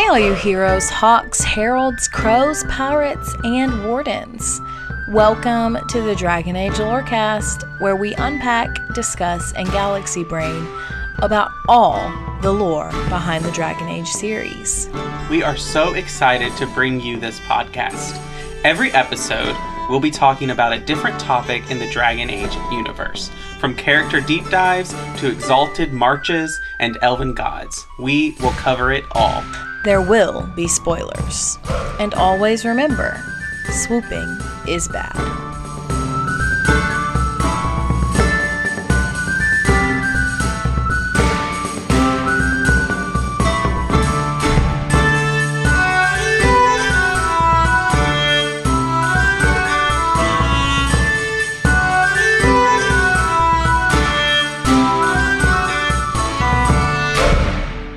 all you heroes, hawks, heralds, crows, pirates, and wardens. Welcome to the Dragon Age Lorecast, where we unpack, discuss, and galaxy brain about all the lore behind the Dragon Age series. We are so excited to bring you this podcast. Every episode, we'll be talking about a different topic in the Dragon Age universe. From character deep dives to exalted marches and elven gods, we will cover it all. There will be spoilers. And always remember, swooping is bad.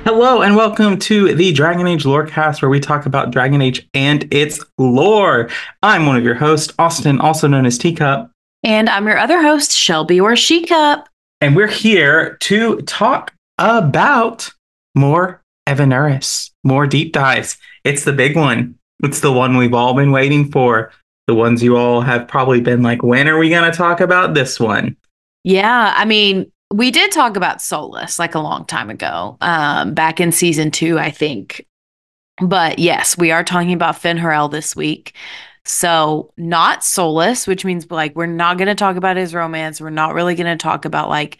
Hello and welcome to the Dragon Age Lorecast, where we talk about Dragon Age and its lore. I'm one of your hosts, Austin, also known as Teacup. And I'm your other host, Shelby or She-Cup. And we're here to talk about more Evanuris, more deep dives. It's the big one. It's the one we've all been waiting for. The ones you all have probably been like, when are we going to talk about this one? Yeah, I mean, we did talk about Solus like a long time ago, back in season 2, I think. But yes, we are talking about Fen'Harel this week. So not Solus, which means like we're not going to talk about his romance. We're not really going to talk about like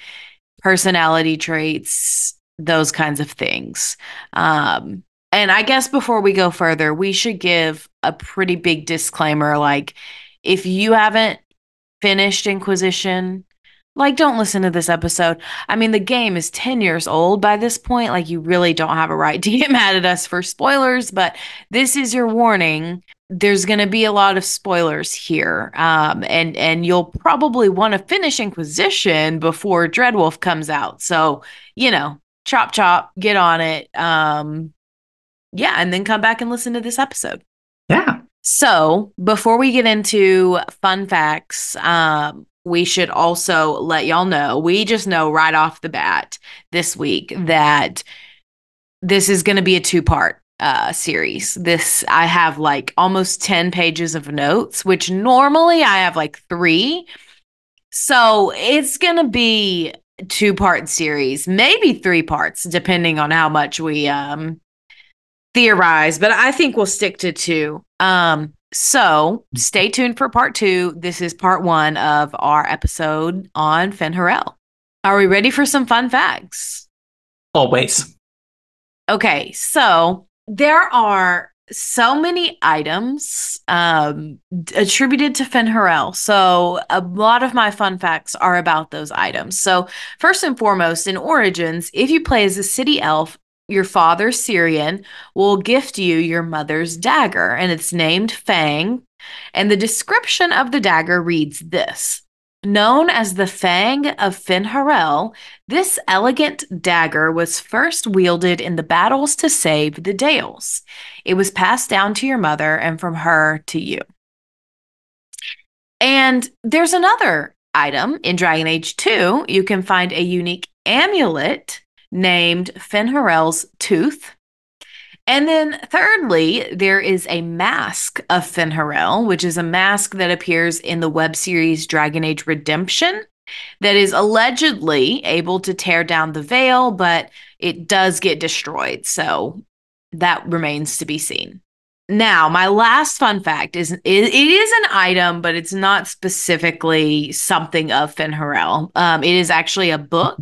personality traits, those kinds of things. And I guess before we go further, we should give a pretty big disclaimer. Like, if you haven't finished Inquisition, like, don't listen to this episode. I mean, the game is 10 years old by this point. Like, you really don't have a right to get mad at us for spoilers, but this is your warning. There's going to be a lot of spoilers here. And you'll probably want to finish Inquisition before Dreadwolf comes out. So, chop, chop, get on it. And then come back and listen to this episode. Yeah. So, before we get into fun facts, we should also let y'all know, we just know right off the bat this week that this is going to be a 2-part series. I have like almost 10 pages of notes, which normally I have like 3. So it's going to be a 2-part series, maybe 3 parts, depending on how much we theorize, but I think we'll stick to 2. So stay tuned for part 2. This is part 1 of our episode on Fen'Harel. Are we ready for some fun facts? Always. Okay, so there are so many items attributed to Fen'Harel. So a lot of my fun facts are about those items. So first and foremost, in Origins, if you play as a city elf, your father, Syrian, will gift you your mother's dagger, and it's named Fang. And the description of the dagger reads this: known as the Fang of Fen'Harel, this elegant dagger was first wielded in the battles to save the Dales. It was passed down to your mother and from her to you. And there's another item in Dragon Age 2. You can find a unique amulet named Fen'Harel's Tooth. And then thirdly, there is a mask of Fen'Harel, which is a mask that appears in the web series Dragon Age Redemption that is allegedly able to tear down the veil, but it does get destroyed. So that remains to be seen. Now, my last fun fact is it is an item, but it's not specifically something of Fen'Harel. It is actually a book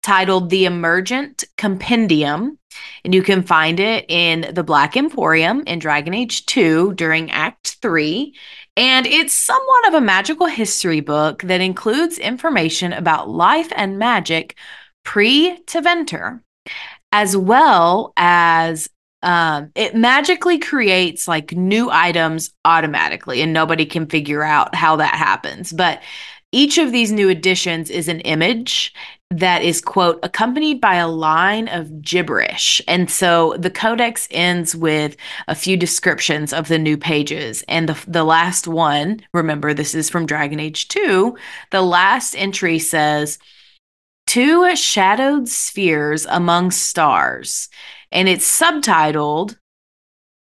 titled The Emergent Compendium, and you can find it in the Black Emporium in Dragon Age 2 during Act 3. And it's somewhat of a magical history book that includes information about life and magic pre-Tevinter, as well as it magically creates like new items automatically, and nobody can figure out how that happens. But each of these new additions is an image that is, quote, accompanied by a line of gibberish. And so the Codex ends with a few descriptions of the new pages. And the last one, remember, this is from Dragon Age 2, the last entry says, 2 shadowed spheres among stars. And it's subtitled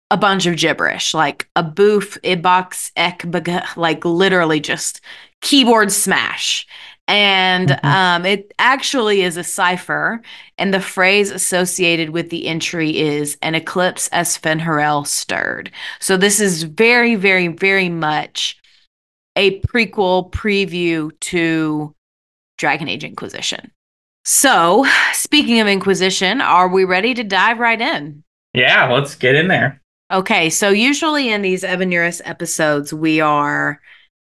a bunch of gibberish, like a boof, ibox, ek, like literally just keyboard smash. And Mhm. it actually is a cipher, and the phrase associated with the entry is an eclipse as Fen'Harel stirred. So this is very, very, very much a prequel preview to Dragon Age Inquisition. So, speaking of Inquisition, are we ready to dive right in? Yeah, let's get in there. Okay, so usually in these Evanuris episodes, we are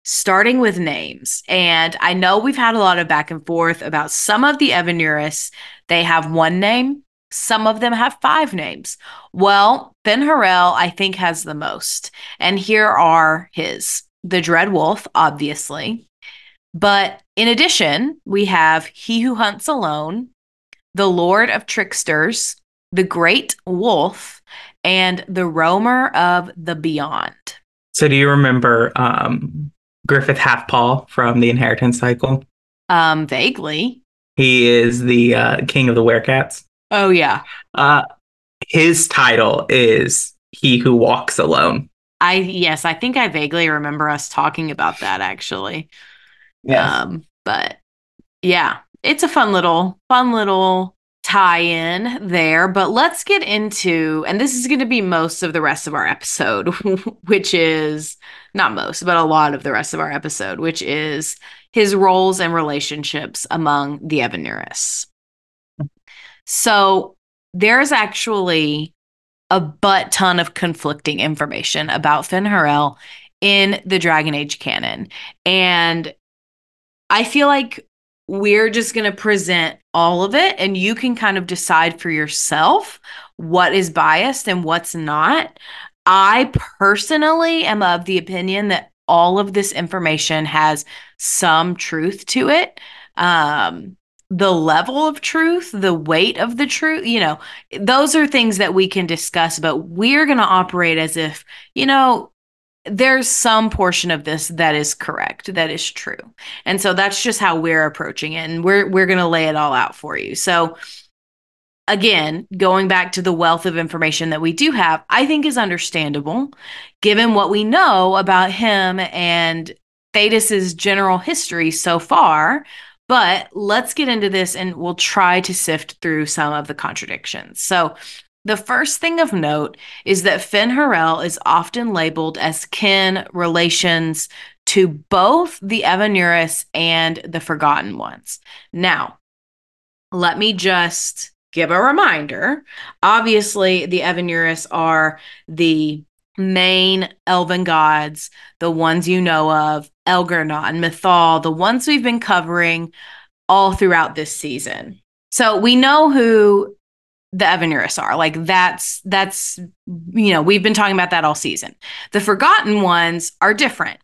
starting with names. And I know we've had a lot of back and forth about some of the Evanuris. They have one name, some of them have five names. Well, Fen'Harel, I think, has the most. And here are his: the Dread Wolf, obviously. But in addition, we have He Who Hunts Alone, the Lord of Tricksters, the Great Wolf, and the Roamer of the Beyond. So do you remember Griffith Halfpaw from the Inheritance Cycle? Vaguely. He is the king of the werecats. Oh, yeah. Uh, his title is He Who Walks Alone. Yes, I think I vaguely remember us talking about that actually. Yes. But yeah, it's a fun little tie-in there. But let's get into, and this is going to be most of the rest of our episode, which is not most, but a lot of the rest of our episode, which is his roles and relationships among the Evanuris. So there's actually a butt ton of conflicting information about Fen'Harel in the Dragon Age canon. And I feel like we're just going to present all of it, and you can kind of decide for yourself what is biased and what's not. I personally am of the opinion that all of this information has some truth to it. The level of truth, the weight of the truth, those are things that we can discuss, but we're going to operate as if, there's some portion of this that is correct, that is true. And so that's just how we're approaching it. And we're going to lay it all out for you. So again, going back to the wealth of information that we do have, I think is understandable given what we know about him and Thedas's general history so far. But let's get into this and we'll try to sift through some of the contradictions. So the first thing of note is that Fen'Harel is often labeled as kin relations to both the Evanuris and the Forgotten Ones. Now, let me just give a reminder. Obviously, the Evanuris are the main elven gods, the ones you know of, Elvhenan, Mythal, the ones we've been covering all throughout this season. So we know who the Evanuris are. Like that's we've been talking about that all season. The Forgotten Ones are different.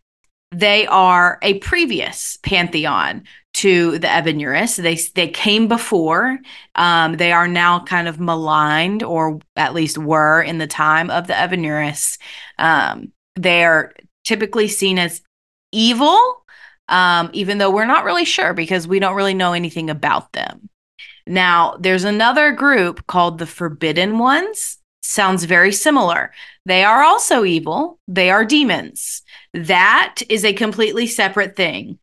They are a previous pantheon to the Evanuris. They came before. They are now kind of maligned, or at least were in the time of the Evanuris. They are typically seen as evil, even though we're not really sure because we don't really know anything about them. Now, there's another group called the Forbidden Ones. Sounds very similar. They are also evil. They are demons. That is a completely separate thing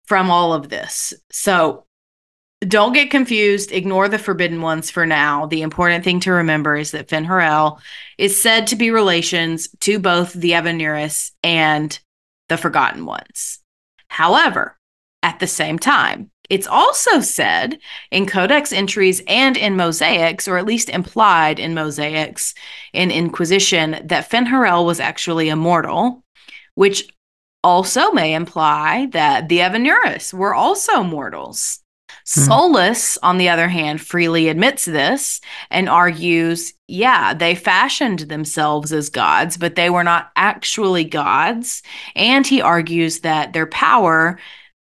from all of this. So don't get confused. Ignore the Forbidden Ones for now. The important thing to remember is that Fen'Harel is said to be relations to both the Evanuris and the Forgotten Ones. However, at the same time, it's also said in Codex entries and in Mosaics, or at least implied in Mosaics in Inquisition, that Fen'Harel was actually immortal, which also may imply that the Evanuris were also mortals. Solus, on the other hand, freely admits this and argues, yeah, they fashioned themselves as gods, but they were not actually gods. And he argues that their power,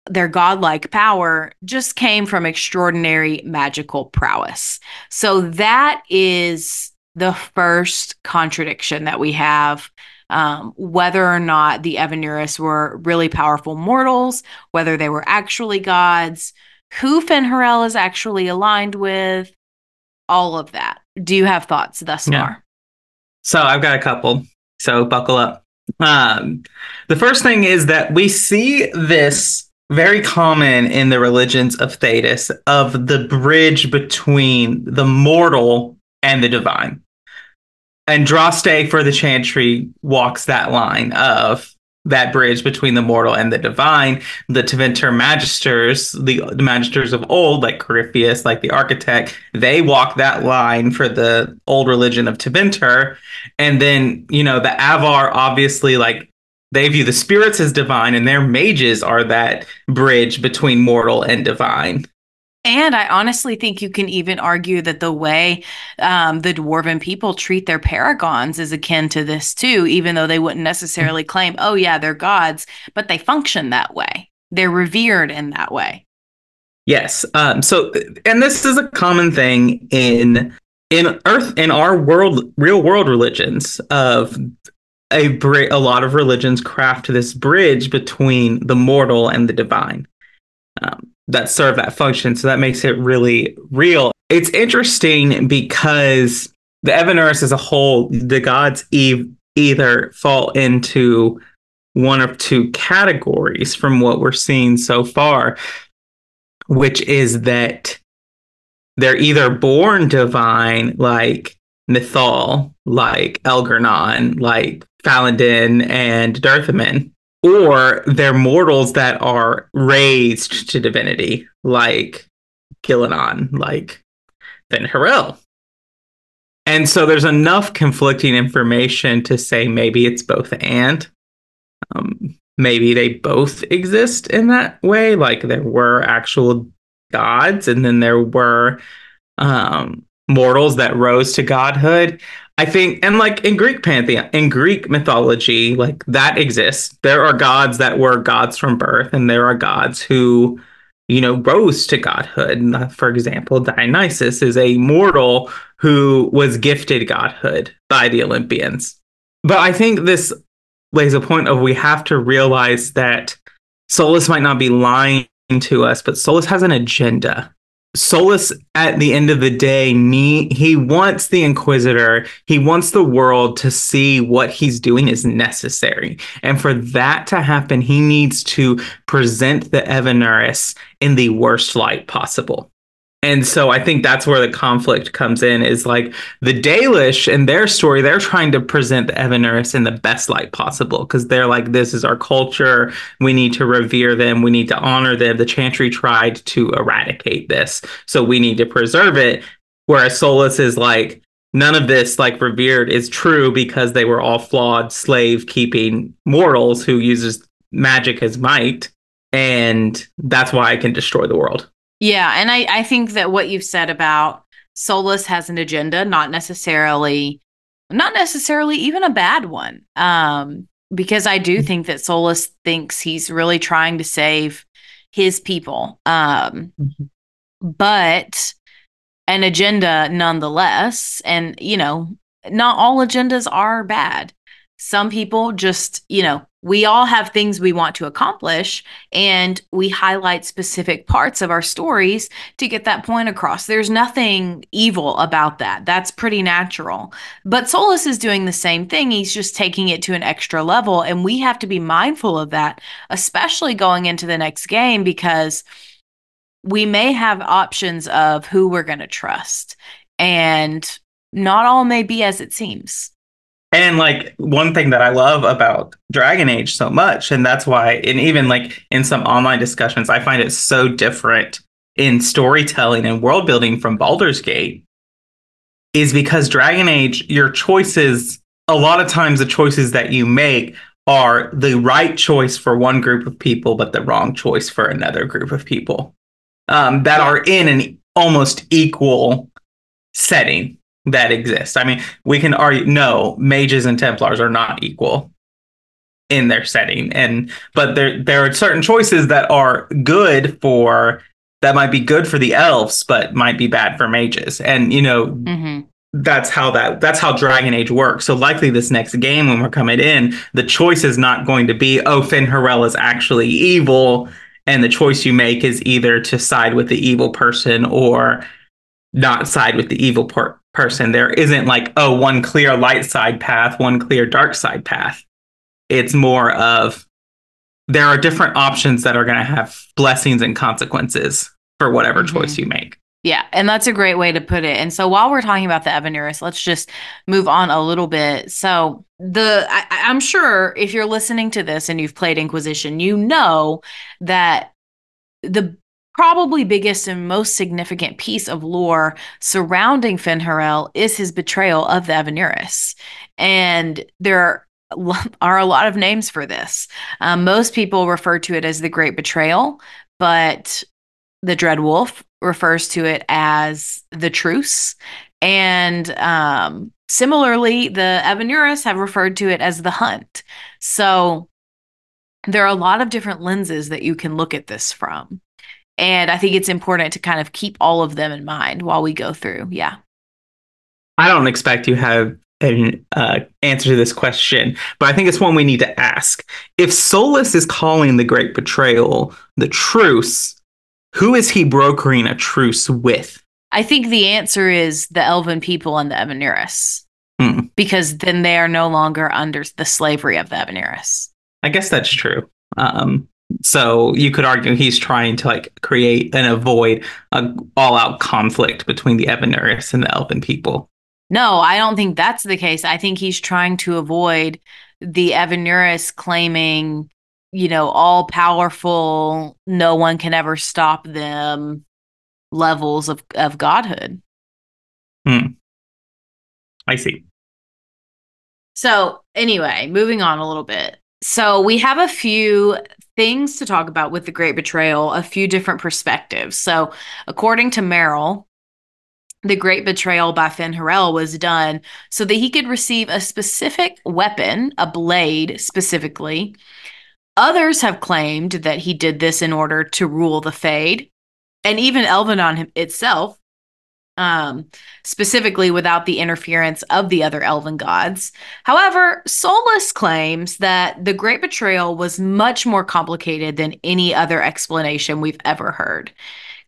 their godlike power, just came from extraordinary magical prowess. So that is the first contradiction that we have. Whether or not the Evanuris were really powerful mortals, whether they were actually gods, who Fen'Harel is actually aligned with, all of that. Do you have thoughts thus Yeah. far? So I've got a couple. So buckle up. Um, the first thing is that we see this very common in the religions of Thedas of the bridge between the mortal and the divine. And Droste for the Chantry walks that line of that bridge between the mortal and the divine. The Tevinter Magisters, the Magisters of old, like Corypheus, like the Architect, they walk that line for the old religion of Tevinter. And then, the Avar, obviously, like, they view the spirits as divine, and their mages are that bridge between mortal and divine. And I honestly think you can even argue that the way the dwarven people treat their paragons is akin to this too, even though they wouldn't necessarily claim, oh yeah, they're gods, but they function that way. They're revered in that way. Yes. And this is a common thing in our real world religions of a lot of religions craft this bridge between the mortal and the divine. That serve that function. So that makes it really real. It's interesting because the Evanuris as a whole, the gods either fall into one of two categories from what we're seeing so far, which is that they're either born divine, like Nithal, like Elvhenan, like Faladin and Dirthaman, or they're mortals that are raised to divinity, like Gillenan, like Fen'Harel. And so there's enough conflicting information to say maybe it's both and. Maybe they both exist in that way. Like there were actual gods, and then there were mortals that rose to godhood. I think, and like in Greek pantheon, in Greek mythology, like that exists. There are gods that were gods from birth, and there are gods who, rose to godhood. For example, Dionysus is a mortal who was gifted godhood by the Olympians. But I think this lays a point of we have to realize that Solus might not be lying to us, but Solus has an agenda. Solus, at the end of the day, he wants the Inquisitor, he wants the world to see what he's doing is necessary. And for that to happen, he needs to present the Evanuris in the worst light possible. And so I think that's where the conflict comes in, is like the Dalish and their story, they're trying to present the Evanuris in the best light possible because they're like, this is our culture. We need to revere them. We need to honor them. The Chantry tried to eradicate this, so we need to preserve it. Whereas Solus is like, none of this like revered is true because they were all flawed slave keeping mortals who uses magic as might. And that's why I can destroy the world. Yeah, and I think that what you've said about Solus has an agenda, not necessarily even a bad one. Because I do think that Solus thinks he's really trying to save his people. But an agenda nonetheless. And, not all agendas are bad. Some people just, we all have things we want to accomplish, and we highlight specific parts of our stories to get that point across. There's nothing evil about that. That's pretty natural. But Solus is doing the same thing. He's just taking it to an extra level, and we have to be mindful of that, especially going into the next game, because we may have options of who we're going to trust, and not all may be as it seems. And like one thing that I love about Dragon Age so much, and that's why, and even like in some online discussions, I find it so different in storytelling and world building from Baldur's Gate, is because Dragon Age, your choices, a lot of times the choices that you make are the right choice for one group of people, but the wrong choice for another group of people that are in an almost equal setting that exists. I mean, we can argue, no, mages and Templars are not equal in their setting. But there are certain choices that are good that might be good for the elves, but might be bad for mages. And, that's how Dragon Age works. So likely this next game, when we're coming in, the choice is not going to be, oh, Fen'Harel is actually evil. And the choice you make is either to side with the evil person or not side with the evil person. There isn't like, oh, one clear light side path, one clear dark side path. It's more of there are different options that are going to have blessings and consequences for whatever choice you make. Yeah, and that's a great way to put it. And so while we're talking about the Evanuris, let's just move on a little bit. So I'm sure if you're listening to this and you've played Inquisition, you know that the probably biggest and most significant piece of lore surrounding Fen'Harel is his betrayal of the Evanuris. And there are a lot of names for this. Most people refer to it as the Great Betrayal, but the Dread Wolf refers to it as the Truce. And similarly, the Evanuris have referred to it as the Hunt. So there are a lot of different lenses that you can look at this from. And I think it's important to kind of keep all of them in mind while we go through. Yeah. I don't expect you have an answer to this question, but I think it's one we need to ask. If Solus is calling the Great Betrayal the Truce, who is he brokering a truce with? I think the answer is the Elven people and the Evanuris, because then they are no longer under the slavery of the Evanuris. I guess that's true. So you could argue he's trying to like create and avoid an all-out conflict between the Evanuris and the Elven people. No, I don't think that's the case. I think he's trying to avoid the Evanuris claiming, all powerful, no one can ever stop them levels of godhood. I see. So anyway, moving on a little bit. So we have a few things to talk about with the Great Betrayal, a few different perspectives. So according to Merrill, the Great Betrayal by Fen'Harel was done so that he could receive a specific weapon, a blade specifically. Others have claimed that he did this in order to rule the Fade, and even Elvhenan itself, specifically without the interference of the other elven gods. However, Solus claims that the Great Betrayal was much more complicated than any other explanation we've ever heard.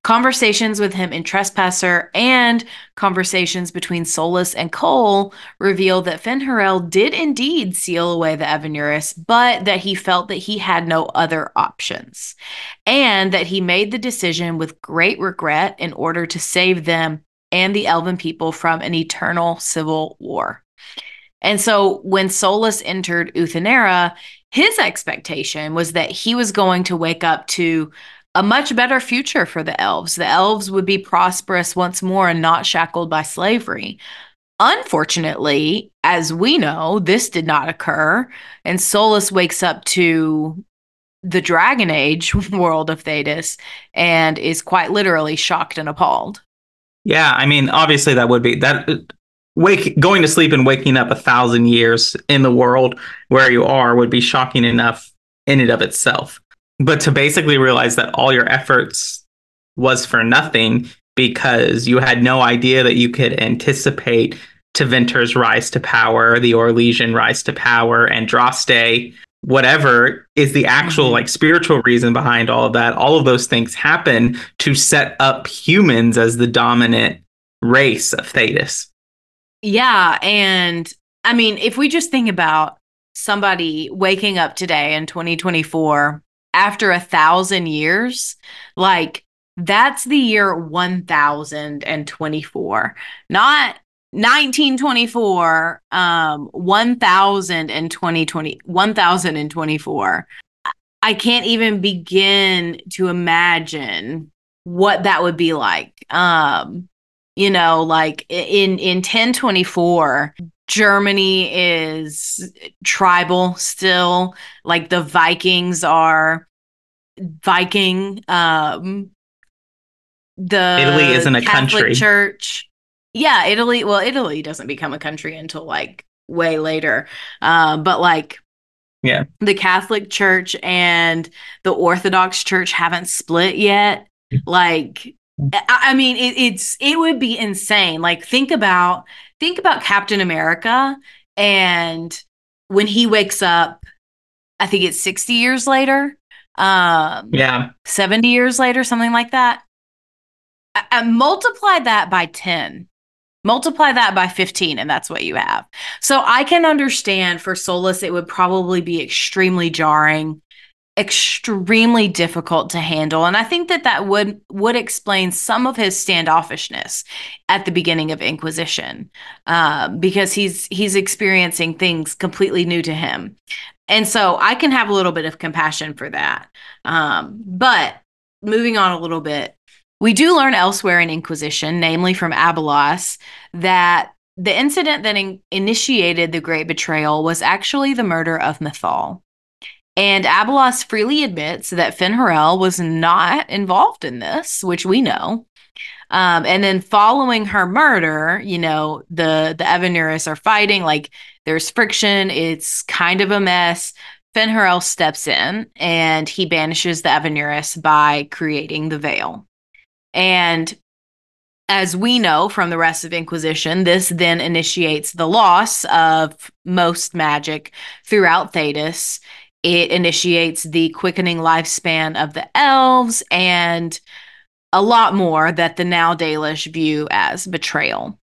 Conversations with him in Trespasser and conversations between Solus and Cole reveal that Fen'Harel did indeed seal away the Evanuris, but that he felt that he had no other options, and that he made the decision with great regret in order to save them and the Elven people from an eternal civil war. And so when Solus entered Uthenera, his expectation was that he was going to wake up to a much better future for the elves. The elves would be prosperous once more and not shackled by slavery. Unfortunately, as we know, this did not occur, and Solus wakes up to the Dragon Age World of Thedas and is quite literally shocked and appalled. Yeah, I mean, obviously that would be that going to sleep and waking up 1,000 years in the world where you are would be shocking enough in and of itself. But to basically realize that all your efforts was for nothing because you had no idea that you could anticipate Tevinter's rise to power, the Orlesian rise to power, Andraste, whatever is the actual like spiritual reason behind all of that. All of those things happen to set up humans as the dominant race of Thedas. Yeah, and I mean, if we just think about somebody waking up today in 2024 after 1,000 years, like that's the year 1024, not 1924, 1024. I can't even begin to imagine what that would be like. Like in 1024, Germany is tribal still. Like the Vikings are Viking. The Italy isn't a Catholic country. Church. Yeah, Italy. Well, Italy doesn't become a country until like way later. But like, yeah, the Catholic Church and the Orthodox Church haven't split yet. Like, I mean, it would be insane. Like, think about Captain America, and when he wakes up, I think it's 60 years later. 70 years later, something like that. I multiply that by 10. Multiply that by 15, and that's what you have. So I can understand for Solus, it would probably be extremely jarring, extremely difficult to handle. And I think that would explain some of his standoffishness at the beginning of Inquisition, because he's experiencing things completely new to him. And so I can have a little bit of compassion for that. But moving on a little bit, we do learn elsewhere in Inquisition, namely from Abelos, that the incident that initiated the Great Betrayal was actually the murder of Mythal. And Abelos freely admits that Fen'Harel was not involved in this, which we know. And then following her murder, the Evanuris are fighting, like there's friction. It's kind of a mess. Fen'Harel steps in and he banishes the Evanuris by creating the veil. And as we know from the rest of Inquisition, this then initiates the loss of most magic throughout Thedas. It initiates the quickening lifespan of the elves and a lot more that the now Dalish view as betrayal.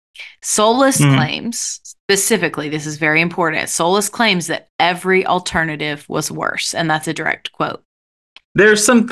Solus claims, specifically, this is very important, Solus claims that every alternative was worse, and that's a direct quote. There's some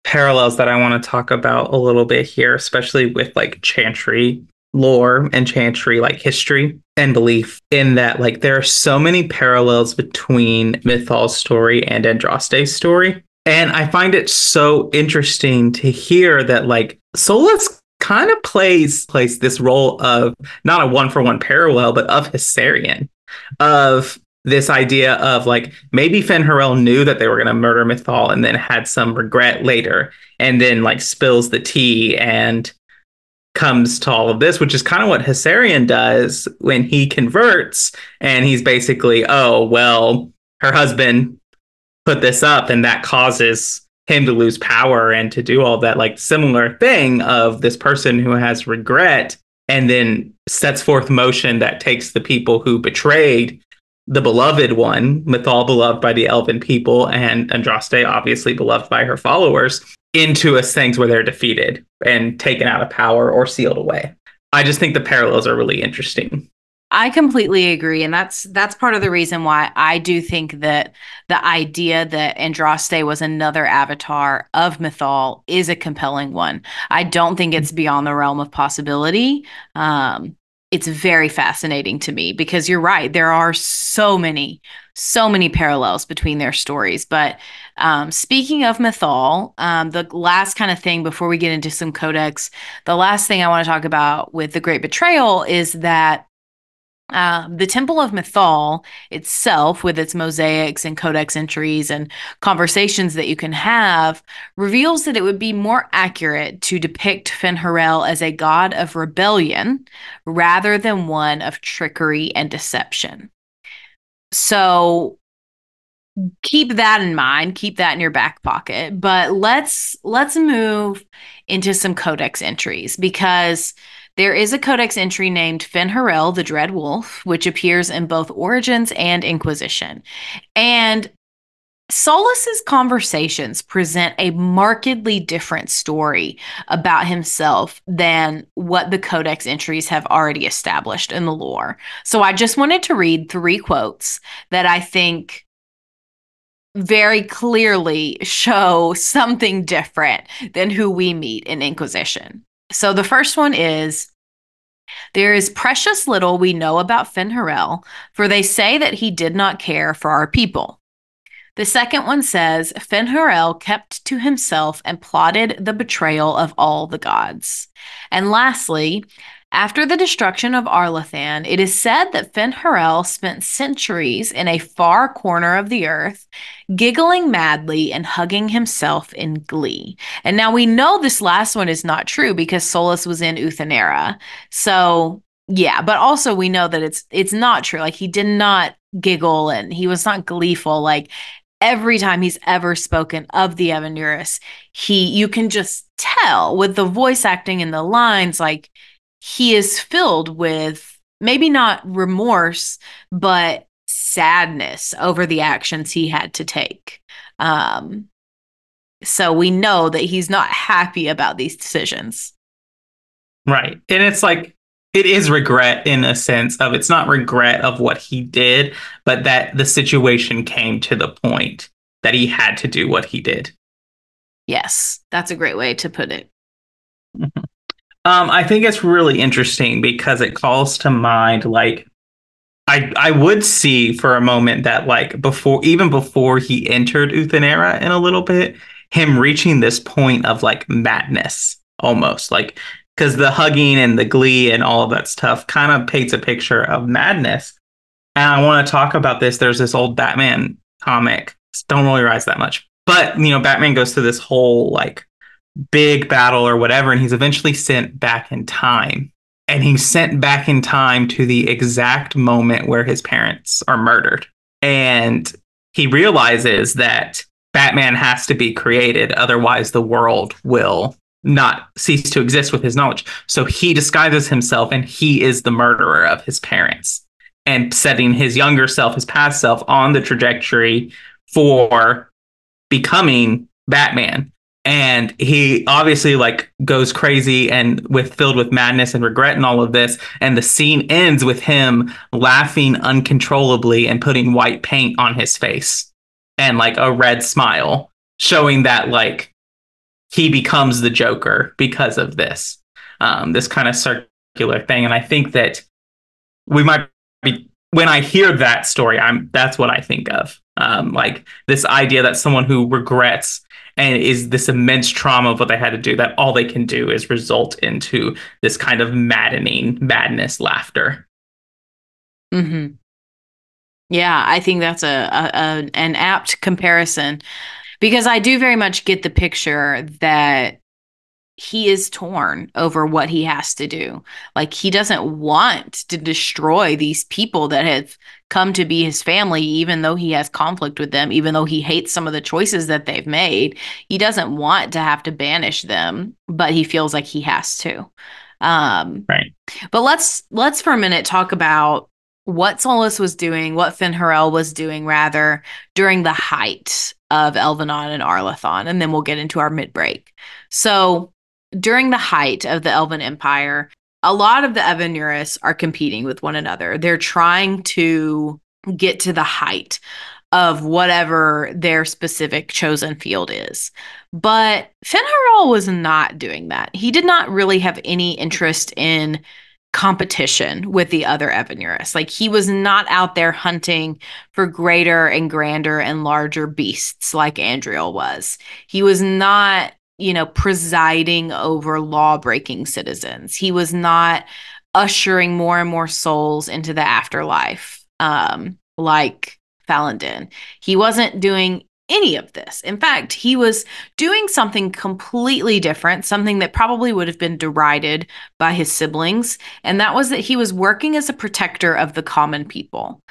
parallels that I want to talk about a little bit here, especially with Chantry lore and Chantry history and belief, in that there are so many parallels between Mythal's story and Andraste's story. And I find it so interesting to hear that Solus kind of plays this role of not a one-for-one parallel, but of Hysarion, of this idea of maybe Fen'Harel knew that they were going to murder Mythal and then had some regret later, and then spills the tea and comes to all of this, which is kind of what Hysarion does when he converts, and he's basically, oh, well, her husband put this up and that causes him to lose power and to do all that similar thing of this person who has regret and then sets forth motion that takes the people who betrayed the beloved one, Mythal beloved by the elven people and Andraste obviously beloved by her followers, into a things where they're defeated and taken out of power or sealed away. I just think the parallels are really interesting. I completely agree. And that's part of the reason why I do think that the idea that Andraste was another avatar of Mythal is a compelling one. I don't think it's beyond the realm of possibility. It's very fascinating to me because you're right. There are so many parallels between their stories. But speaking of Mythal, the last kind of thing before we get into some Codex, the last thing I want to talk about with the Great Betrayal is that the Temple of Mythal itself, with its mosaics and codex entries and conversations that you can have, reveals that it would be more accurate to depict Fen'Harel as a god of rebellion rather than one of trickery and deception. So keep that in mind, keep that in your back pocket. But let's move into some codex entries, because there is a codex entry named Fen'Harel, the Dread Wolf, which appears in both Origins and Inquisition. And Solus's conversations present a markedly different story about himself than what the codex entries have already established in the lore. So I just wanted to read 3 quotes that I think very clearly show something different than who we meet in Inquisition. So the first one is, there is precious little we know about Fen'Harel, for they say that he did not care for our people. The second one says, Fen'Harel kept to himself and plotted the betrayal of all the gods. And lastly, after the destruction of Arlathan, it is said that Fen'Harel spent centuries in a far corner of the earth, giggling madly and hugging himself in glee. And now we know this last one is not true because Solus was in Uthenera. So, yeah, but also we know that it's not true. He did not giggle and he was not gleeful. Every time he's ever spoken of the Evanuris, you can just tell with the voice acting and the lines, he is filled with maybe not remorse, but sadness over the actions he had to take. So we know that he's not happy about these decisions. Right. And it's it is regret in a sense of it's not regret of what he did, but that the situation came to the point that he had to do what he did. Yes, that's a great way to put it. I think it's really interesting because it calls to mind like I would see for a moment that like even before he entered Euthenera in a little bit, him reaching this point of like madness almost like because the hugging and the glee and all of that stuff kind of paints a picture of madness. And I want to talk about this. There's this old Batman comic. Don't really rise that much. But, Batman goes through this whole like big battle or whatever, and he's eventually sent back in time. And he's sent back in time to the exact moment where his parents are murdered. And he realizes that Batman has to be created, otherwise the world will not cease to exist with his knowledge. So he disguises himself and he is the murderer of his parents and setting his younger self, his past self, on the trajectory for becoming Batman. And he obviously like goes crazy and filled with madness and regret and all of this. And the scene ends with him laughing uncontrollably and putting white paint on his face and like a red smile, showing that like he becomes the Joker because of this, this kind of circular thing. And I think that we might be, when I hear that story, that's what I think of. Like this idea that someone who regrets and is this immense trauma of what they had to do, that all they can do is result into this kind of maddening madness laughter. Mm-hmm. Yeah, I think that's an apt comparison because I do very much get the picture that he is torn over what he has to do. Like he doesn't want to destroy these people that have come to be his family, even though he has conflict with them, even though he hates some of the choices that they've made. He doesn't want to have to banish them, but he feels like he has to. Right. But let's for a minute talk about what Solus was doing, what Fen'Harel was doing, rather, during the height of Elvhenan and Arlathan, and then we'll get into our mid-break. So, during the height of the Elven Empire, a lot of the Evanuris are competing with one another. They're trying to get to the height of whatever their specific chosen field is. But Fen'Harel was not doing that. He did not really have any interest in competition with the other Evanuris. Like he was not out there hunting for greater and grander and larger beasts like Andriel was. He was not, presiding over law-breaking citizens. He was not ushering more and more souls into the afterlife, like Falandin. He wasn't doing any of this. In fact, he was doing something completely different, something that probably would have been derided by his siblings, and that was that he was working as a protector of the common people,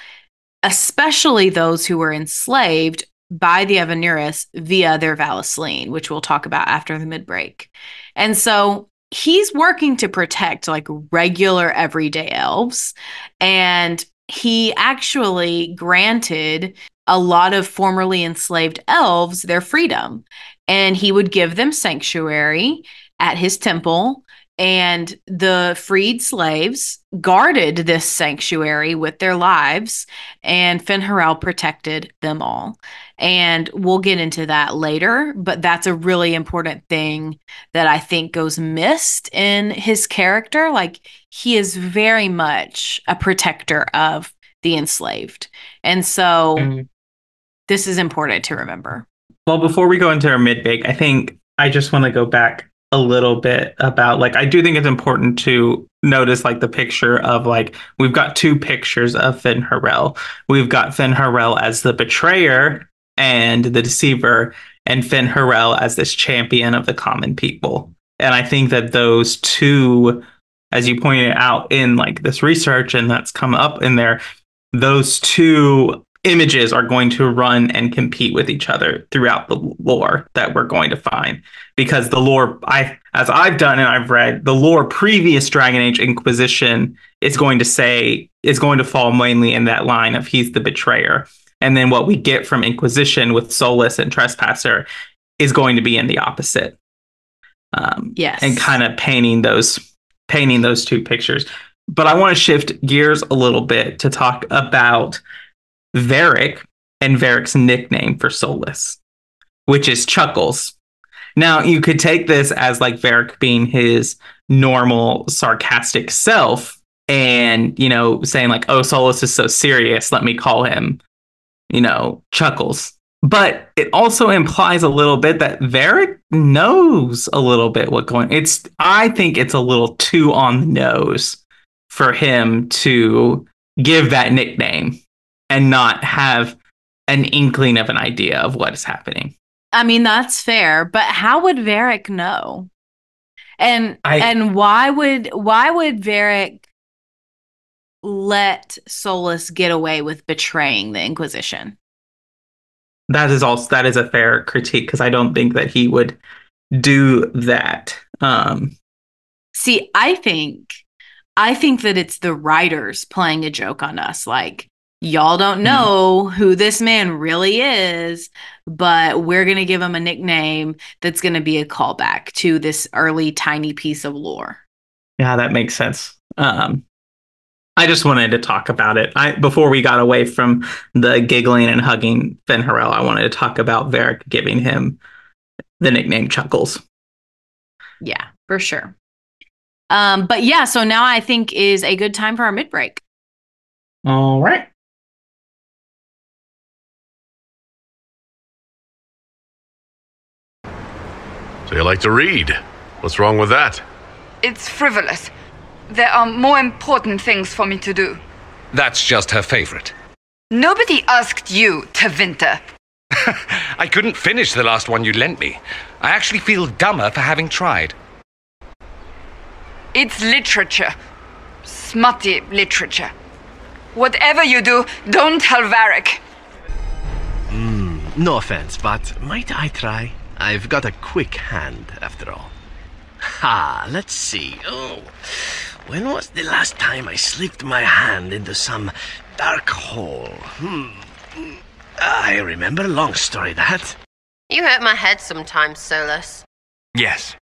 especially those who were enslaved by the Evanuris via their valisline, which we'll talk about after the mid-break. And so he's working to protect like regular everyday elves, and he actually granted a lot of formerly enslaved elves their freedom, and he would give them sanctuary at his temple, and the freed slaves guarded this sanctuary with their lives, and Fen'Harel protected them all. And we'll get into that later, but that's a really important thing that I think goes missed in his character. Like he is very much a protector of the enslaved. And so this is important to remember. Well, before we go into our mid-bake, I think I just want to go back a little bit about like I do think it's important to notice like the picture of like we've got two pictures of Fen'Harel. We've got Fen'Harel as the betrayer and the deceiver, and Fen'Harel as this champion of the common people. And I think that those two, as you pointed out in like this research and that's come up in there, those two images are going to run and compete with each other throughout the lore that we're going to find, because the lore as I've done and I've read, the lore previous Dragon Age Inquisition is going to fall mainly in that line of he's the betrayer, and then what we get from Inquisition with Solus and Trespasser is going to be in the opposite. Yes, and kind of painting those two pictures. But I want to shift gears a little bit to talk about Varric and Varric's nickname for Solus, which is Chuckles. Now, you could take this as like Varric being his normal sarcastic self and, saying like, oh, Solus is so serious. Let me call him, Chuckles. But it also implies a little bit that Varric knows a little bit I think it's a little too on the nose for him to give that nickname and not have an inkling of an idea of what is happening. I mean, that's fair, but how would Varric know? And why would Varric let Solus get away with betraying the Inquisition? That is a fair critique, because I don't think that he would do that. See, I think that it's the writers playing a joke on us. Like, y'all don't know who this man really is, but we're going to give him a nickname that's going to be a callback to this early tiny piece of lore. Yeah, that makes sense. I just wanted to talk about it. Before we got away from the giggling and hugging Fen'Harel, I wanted to talk about Varric giving him the nickname Chuckles. Yeah, for sure. But yeah, so now I think is a good time for our mid-break. All right. So you like to read? What's wrong with that? It's frivolous. There are more important things for me to do. That's just her favorite. Nobody asked you to winter. I couldn't finish the last one you lent me. I actually feel dumber for having tried. It's literature. Smutty literature. Whatever you do, don't tell Varric. No offense, but might I try? I've got a quick hand, after all. Let's see. Oh, when was the last time I slipped my hand into some dark hole? I remember. Long story, that. You hurt my head sometimes, Solus. Yes.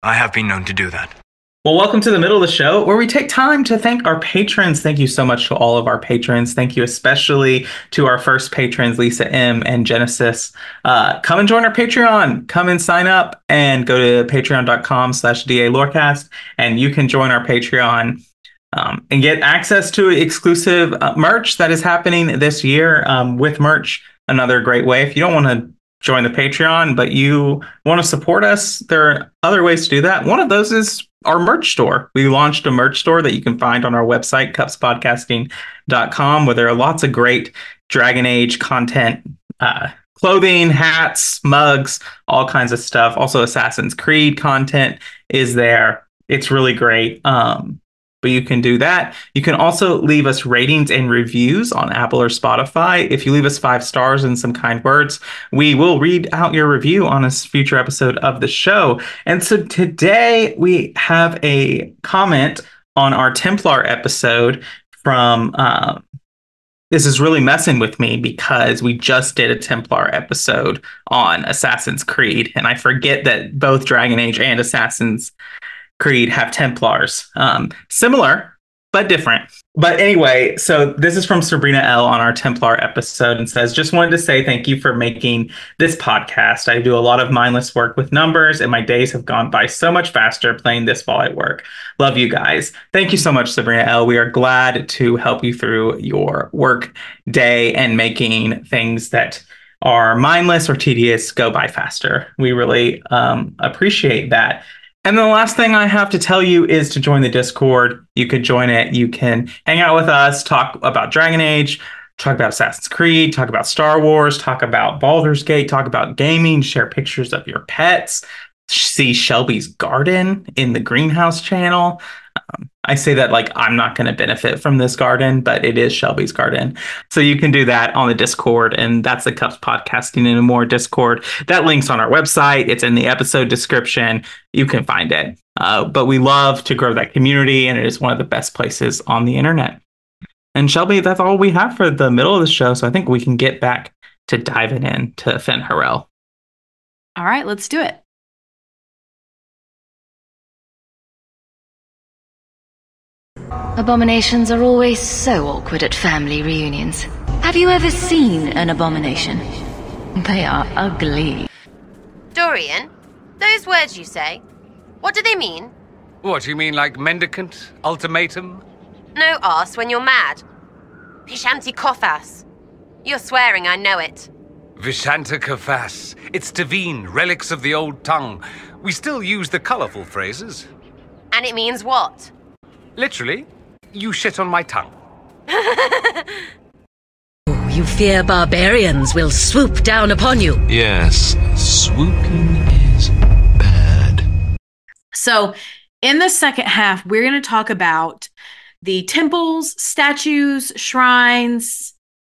I have been known to do that. Well, welcome to the middle of the show, where we take time to thank our patrons. Thank you so much to all of our patrons. Thank you especially to our first patrons, Lisa M. and Genesis. Come and join our Patreon. Come and sign up and go to patreon.com/DALorecast, and you can join our Patreon and get access to exclusive merch that is happening this year with merch. Another great way. If you don't want to join the Patreon, but you want to support us, there are other ways to do that. One of those is our merch store. We launched a merch store that you can find on our website, cupspodcasting.com, where there are lots of great Dragon Age content, clothing, hats, mugs, all kinds of stuff. Also, Assassin's Creed content is there. It's really great. But you can do that. You can also leave us ratings and reviews on Apple or Spotify. If you leave us 5 stars and some kind words, we will read out your review on a future episode of the show. And so today we have a comment on our Templar episode from... this is really messing with me because we just did a Templar episode on Assassin's Creed, and I forget that both Dragon Age and Assassin's Creed have Templars. Similar, but different. But anyway, so this is from Sabrina L. on our Templar episode, and says, just wanted to say thank you for making this podcast. I do a lot of mindless work with numbers, and my days have gone by so much faster playing this while I work. Love you guys. Thank you so much, Sabrina L. We are glad to help you through your work day and making things that are mindless or tedious go by faster. We really appreciate that. And then the last thing I have to tell you is to join the Discord. You could join it. You can hang out with us, talk about Dragon Age, talk about Assassin's Creed, talk about Star Wars, talk about Baldur's Gate, talk about gaming, share pictures of your pets, see Shelby's garden in the greenhouse channel. I say that like I'm not going to benefit from this garden, but it is Shelby's garden. So you can do that on the Discord, and that's the Cups Podcasting and More Discord. That link's on our website. It's in the episode description. You can find it. But we love to grow that community, and it is one of the best places on the internet. And Shelby, that's all we have for the middle of the show, so I think we can get back to diving into Fen'Harel. All right, let's do it. Abominations are always so awkward at family reunions. Have you ever seen an abomination? They are ugly. Dorian, those words you say, what do they mean? What, you mean like mendicant? Ultimatum? No arse when you're mad. Vishanti Kothas. You're swearing, I know it. Vishanta Kafas. It's Tavine, relics of the old tongue. We still use the colourful phrases. And it means what? Literally, you shit on my tongue. You fear barbarians will swoop down upon you. Yes, swooping is bad. So, in the second half, we're going to talk about the temples, statues, shrines,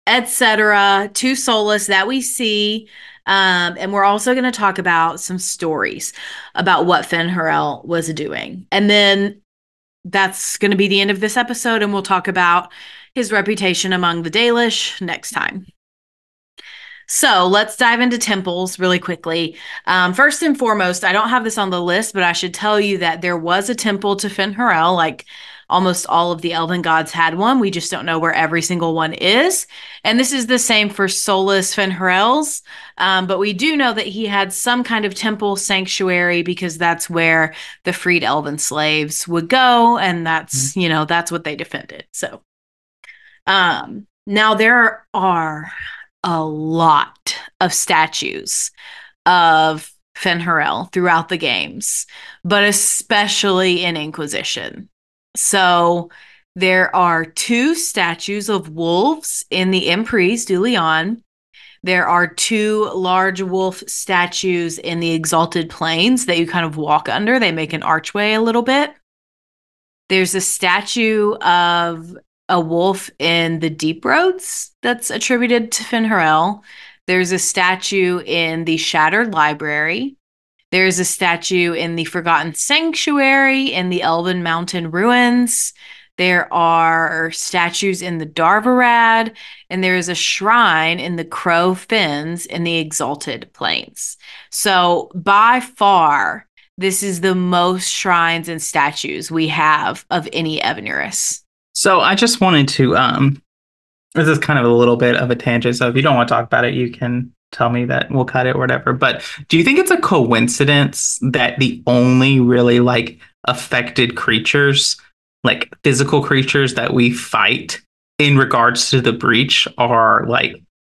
etc. to Solus that we see. And we're also going to talk about some stories about what Fen'Harel was doing. And then that's going to be the end of this episode, and we'll talk about his reputation among the Dalish next time. So let's dive into temples really quickly. First and foremost, I don't have this on the list, but I should tell you that there was a temple to Fen'Harel. Like almost all of the elven gods had one. We just don't know where every single one is. And this is the same for Solus Fen'Harel's. But we do know that he had some kind of temple sanctuary because that's where the freed elven slaves would go. And that's, that's what they defended. So now there are a lot of statues of Fen'Harel throughout the games, but especially in Inquisition. So there are 2 statues of wolves in the Emprise du Lion. There are 2 large wolf statues in the Exalted Plains that you kind of walk under. They make an archway a little bit. There's a statue of a wolf in the Deep Roads that's attributed to Fen'Harel. There's a statue in the Shattered Library. There's a statue in the Forgotten Sanctuary in the Elven Mountain Ruins. There are statues in the Darvarad, and there is a shrine in the Crow Fens in the Exalted Plains. So by far, this is the most shrines and statues we have of any Evanuris. So I just wanted to, this is kind of a little bit of a tangent, so if you don't want to talk about it, you can tell me that we'll cut it or whatever. But do you think it's a coincidence that the only really affected creatures, like physical creatures that we fight in regards to the breach are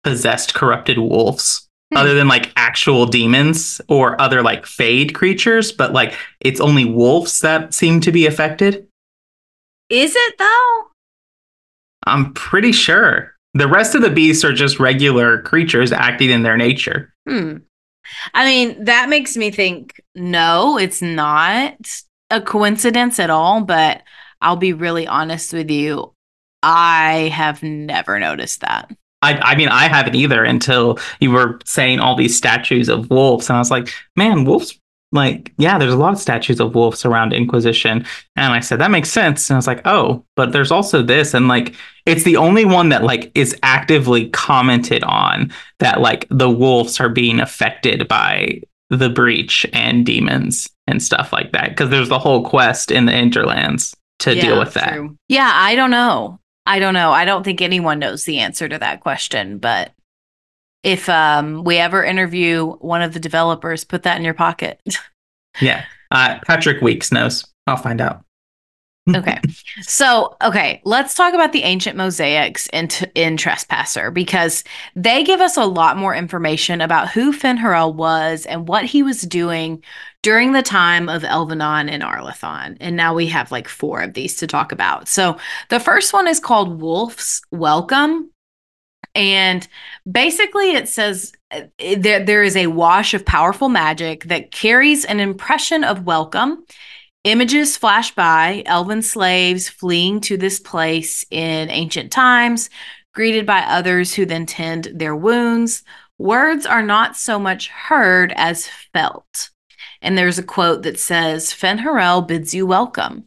possessed corrupted wolves? Other than actual demons or other fade creatures, but it's only wolves that seem to be affected? Is it though? I'm pretty sure. The rest of the beasts are just regular creatures acting in their nature. I mean, that makes me think, no, it's not a coincidence at all, but I'll be really honest with you. I have never noticed that. I mean, I haven't either until you were saying all these statues of wolves. And I was like, man, wolves, yeah, there's a lot of statues of wolves around Inquisition. And I said, that makes sense. And I was like, oh, but there's also this. And it's the only one that is actively commented on that the wolves are being affected by the breach and demons and stuff like that. Because there's the whole quest in the Interlands to deal with that. True. Yeah, I don't know. I don't think anyone knows the answer to that question. But if we ever interview one of the developers, put that in your pocket. Yeah. Patrick Weeks knows. I'll find out. Okay. So, let's talk about the ancient mosaics in Trespasser, because they give us a lot more information about who Fen'Harel was and what he was doing during the time of Elvhenan and Arlathan. And now we have 4 of these to talk about. So the first one is called Wolf's Welcome. And basically it says there is a wash of powerful magic that carries an impression of welcome. Images flash by, elven slaves fleeing to this place in ancient times, greeted by others who then tend their wounds. Words are not so much heard as felt. And there's a quote that says, Fen'Harel bids you welcome.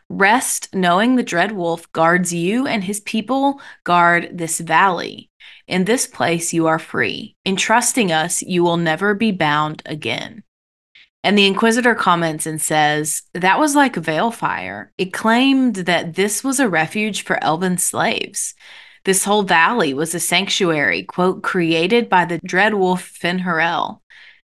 Rest knowing the dread wolf guards you and his people guard this valley. In this place you are free. In trusting us, you will never be bound again. And the Inquisitor comments and says, that was like Veilfire. It claimed that this was a refuge for elven slaves. This whole valley was a sanctuary, quote, created by the dread wolf Fen'Harel.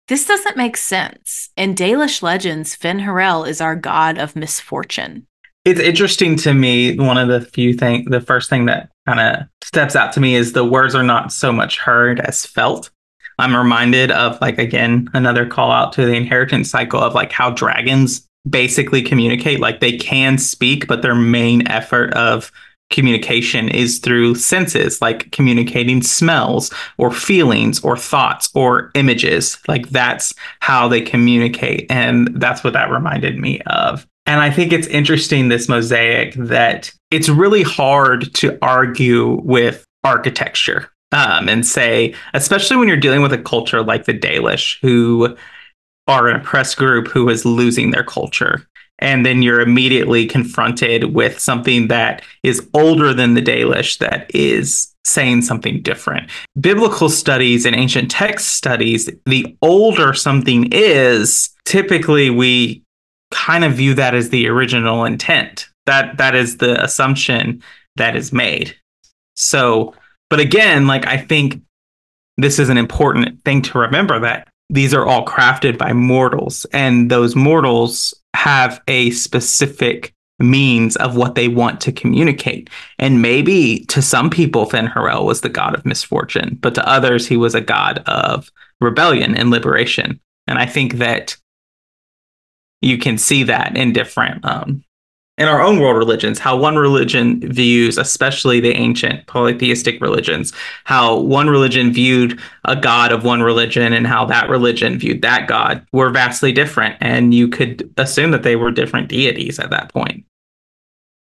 This doesn't make sense. In Dalish legends, Fen'Harel is our god of misfortune. It's interesting to me. One of the first thing that kind of steps out to me is the words are not so much heard as felt. I'm reminded of, like, again, another call out to the inheritance cycle of like how dragons basically communicate. Like they can speak, but their main effort of communication is through senses, like communicating smells or feelings or thoughts or images. Like that's how they communicate. And that's what that reminded me of. And I think it's interesting, this mosaic, that it's really hard to argue with architecture. And say, especially when you're dealing with a culture like the Dalish, who are an oppressed group who is losing their culture. And then you're immediately confronted with something that is older than the Dalish that is saying something different. Biblical studies and ancient text studies, the older something is, typically we kind of view that as the original intent. That is the assumption that is made. So, but again, like I think this is an important thing to remember, that these are all crafted by mortals, and those mortals have a specific means of what they want to communicate. And maybe to some people, Fen'Harel was the god of misfortune, but to others, he was a god of rebellion and liberation. And I think that you can see that in different in our own world religions, how one religion views, especially the ancient polytheistic religions, how one religion viewed a god of one religion and how that religion viewed that god were vastly different. And you could assume that they were different deities at that point.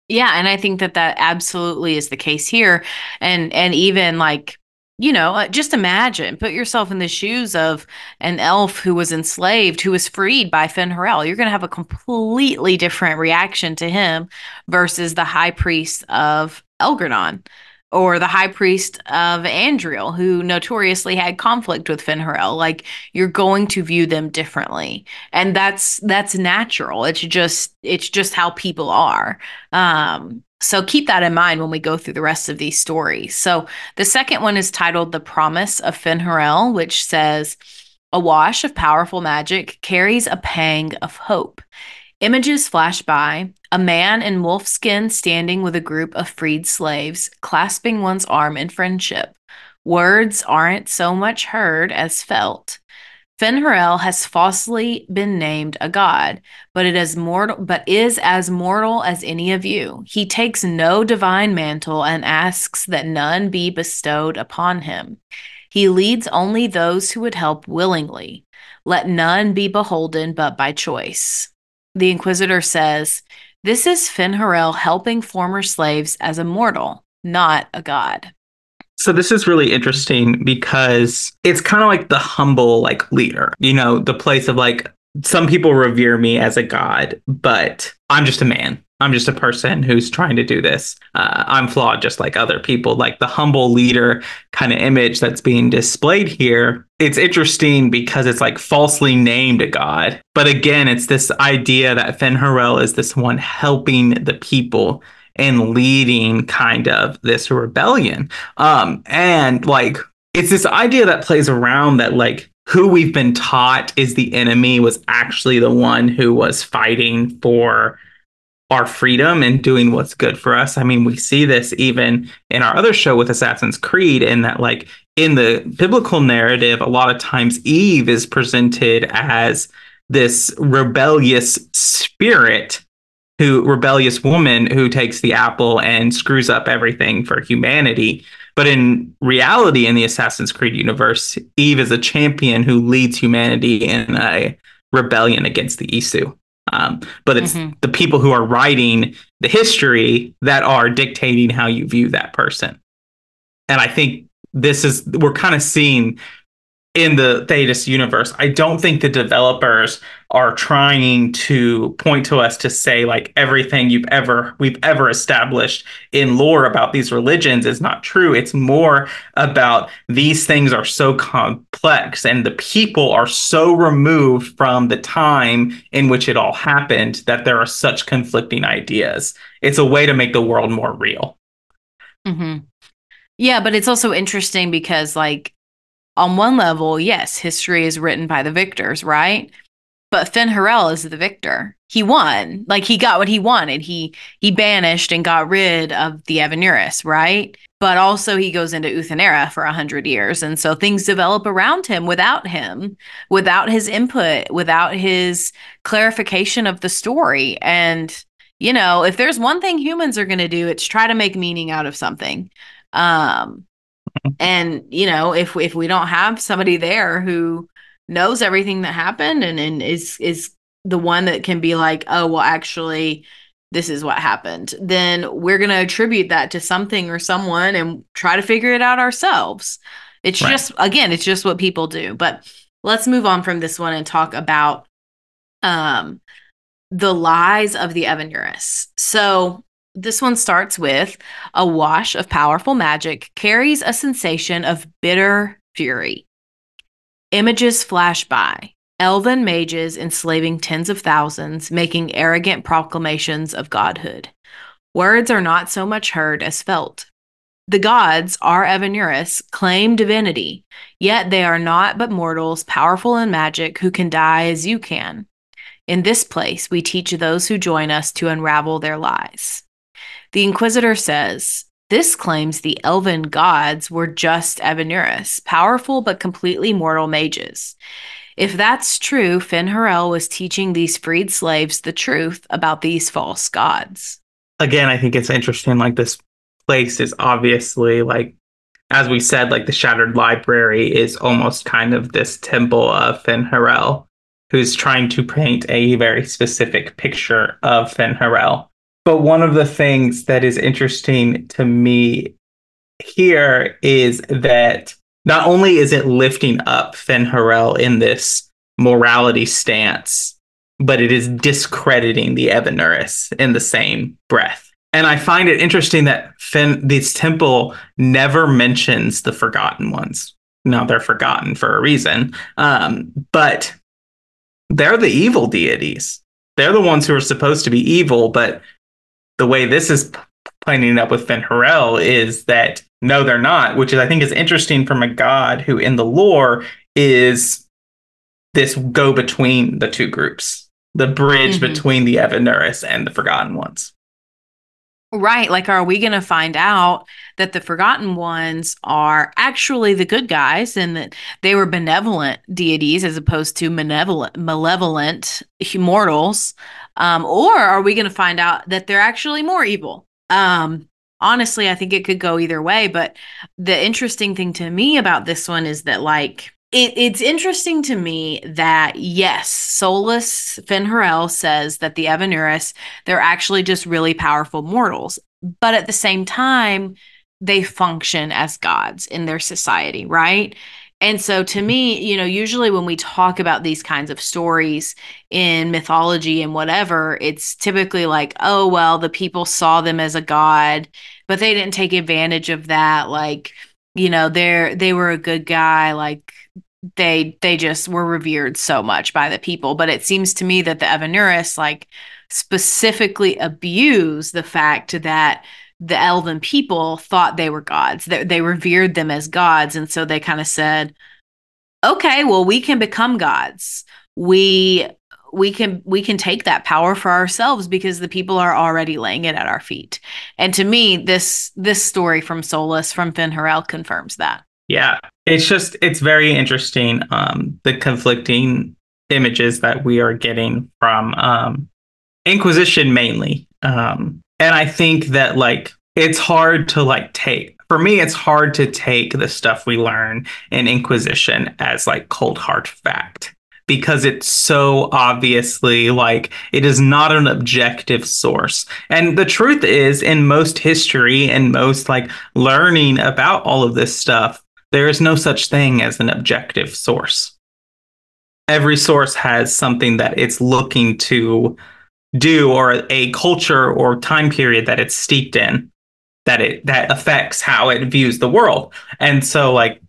Yeah, and I think that absolutely is the case here. And even like, you know, just imagine, put yourself in the shoes of an elf who was enslaved, who was freed by Fen'Harel. You're going to have a completely different reaction to him versus the high priest of Elvhenan or the high priest of Andriel, who notoriously had conflict with Fen'Harel. Like, you're going to view them differently, and that's natural. It's just how people are. So keep that in mind when we go through the rest of these stories. So the second one is titled The Promise of Fen'Harel, which says, a wash of powerful magic carries a pang of hope. Images flash by, a man in wolfskin standing with a group of freed slaves, clasping one's arm in friendship. Words aren't so much heard as felt. Fen'Harel has falsely been named a god, but is as mortal as any of you. He takes no divine mantle and asks that none be bestowed upon him. He leads only those who would help willingly. Let none be beholden but by choice. The Inquisitor says, this is Fen'Harel helping former slaves as a mortal, not a god. So this is really interesting because it's kind of like the humble, like, leader, you know, the place of like, some people revere me as a god, but I'm just a man. I'm just a person who's trying to do this. I'm flawed just like other people. Like the humble leader kind of image that's being displayed here. It's interesting because it's like falsely named a god. But again, it's this idea that Fen'Harel is this one helping the people and leading kind of this rebellion. And like, it's this idea that plays around that like who we've been taught is the enemy was actually the one who was fighting for our freedom and doing what's good for us. I mean, we see this even in our other show with Assassin's Creed, in that like in the biblical narrative, a lot of times Eve is presented as this rebellious rebellious woman who takes the apple and screws up everything for humanity. But in reality, in the Assassin's Creed universe, Eve is a champion who leads humanity in a rebellion against the Isu. But it's the people who are writing the history that are dictating how you view that person. And I think we're kind of seeing in the Thedas universe. I don't think the developers are trying to point to us to say like everything we've ever established in lore about these religions is not true. It's more about these things are so complex and the people are so removed from the time in which it all happened that there are such conflicting ideas. It's a way to make the world more real. Mm-hmm. Yeah, but it's also interesting because, like, on one level, yes, history is written by the victors, right? But Fen'Harel is the victor. He won. Like, he got what he wanted. He banished and got rid of the Evanuris, right? But also he goes into Uthenera for 100 years. And so things develop around him, without his input, without his clarification of the story. And, you know, if there's one thing humans are going to do, it's try to make meaning out of something. And, you know, if we don't have somebody there who knows everything that happened and is the one that can be like, oh, well, actually, this is what happened, then we're going to attribute that to something or someone and try to figure it out ourselves. It's right. It's just what people do. But let's move on from this one and talk about the lies of the Evanuris. So this one starts with a wash of powerful magic carries a sensation of bitter fury. Images flash by. Elven mages enslaving tens of thousands, making arrogant proclamations of godhood. Words are not so much heard as felt. The gods, our Evanuris, claim divinity, yet they are not but mortals powerful in magic who can die as you can. In this place, we teach those who join us to unravel their lies. The Inquisitor says, this claims the elven gods were just Evanuris, powerful but completely mortal mages. If that's true, Fen'Harel was teaching these freed slaves the truth about these false gods. Again, I think it's interesting, like this place is obviously, like, as we said, like the Shattered Library is almost kind of this temple of Fen'Harel, who's trying to paint a very specific picture of Fen'Harel. But one of the things that is interesting to me here is that not only is it lifting up Fen'Harel in this morality stance, but it is discrediting the Evanuris in the same breath. And I find it interesting that this temple never mentions the Forgotten Ones. Now, they're forgotten for a reason, but they're the evil deities. They're the ones who are supposed to be evil, but the way this is pointing up with Fen'Harel is that no, they're not, which is, I think, is interesting from a god who in the lore is this go between the two groups, the bridge between the Evanuris and the Forgotten Ones. Right. Like, are we going to find out that the Forgotten Ones are actually the good guys and that they were benevolent deities as opposed to malevolent mortals? Or are we going to find out that they're actually more evil? Honestly, I think it could go either way. But the interesting thing to me about this one is that, like, it's interesting to me that, yes, Solus Fen'Harel says that the Evanuris, they're actually just really powerful mortals. But at the same time, they function as gods in their society, right? And so to me, you know, usually when we talk about these kinds of stories in mythology and whatever, it's typically like, oh, well, the people saw them as a god, but they didn't take advantage of that. Like, you know, they were a good guy. Like, they just were revered so much by the people. But it seems to me that the Evanuris, like, specifically abuse the fact that the elven people thought they were gods. They revered them as gods. And so they kind of said, okay, well, we can become gods. We can take that power for ourselves because the people are already laying it at our feet. And to me, this story from Solus, from Fen'Harel, confirms that. Yeah, it's very interesting, the conflicting images that we are getting from Inquisition mainly. And I think that, like, it's hard to, like, for me, it's hard to take the stuff we learn in Inquisition as, like, cold hard fact, because it's so obviously, like, it is not an objective source. And the truth is, in most history and most, like, learning about all of this stuff, There is no such thing as an objective source. Every source has something that it's looking to do, or a culture or time period that it's steeped in, that affects how it views the world. And so, like,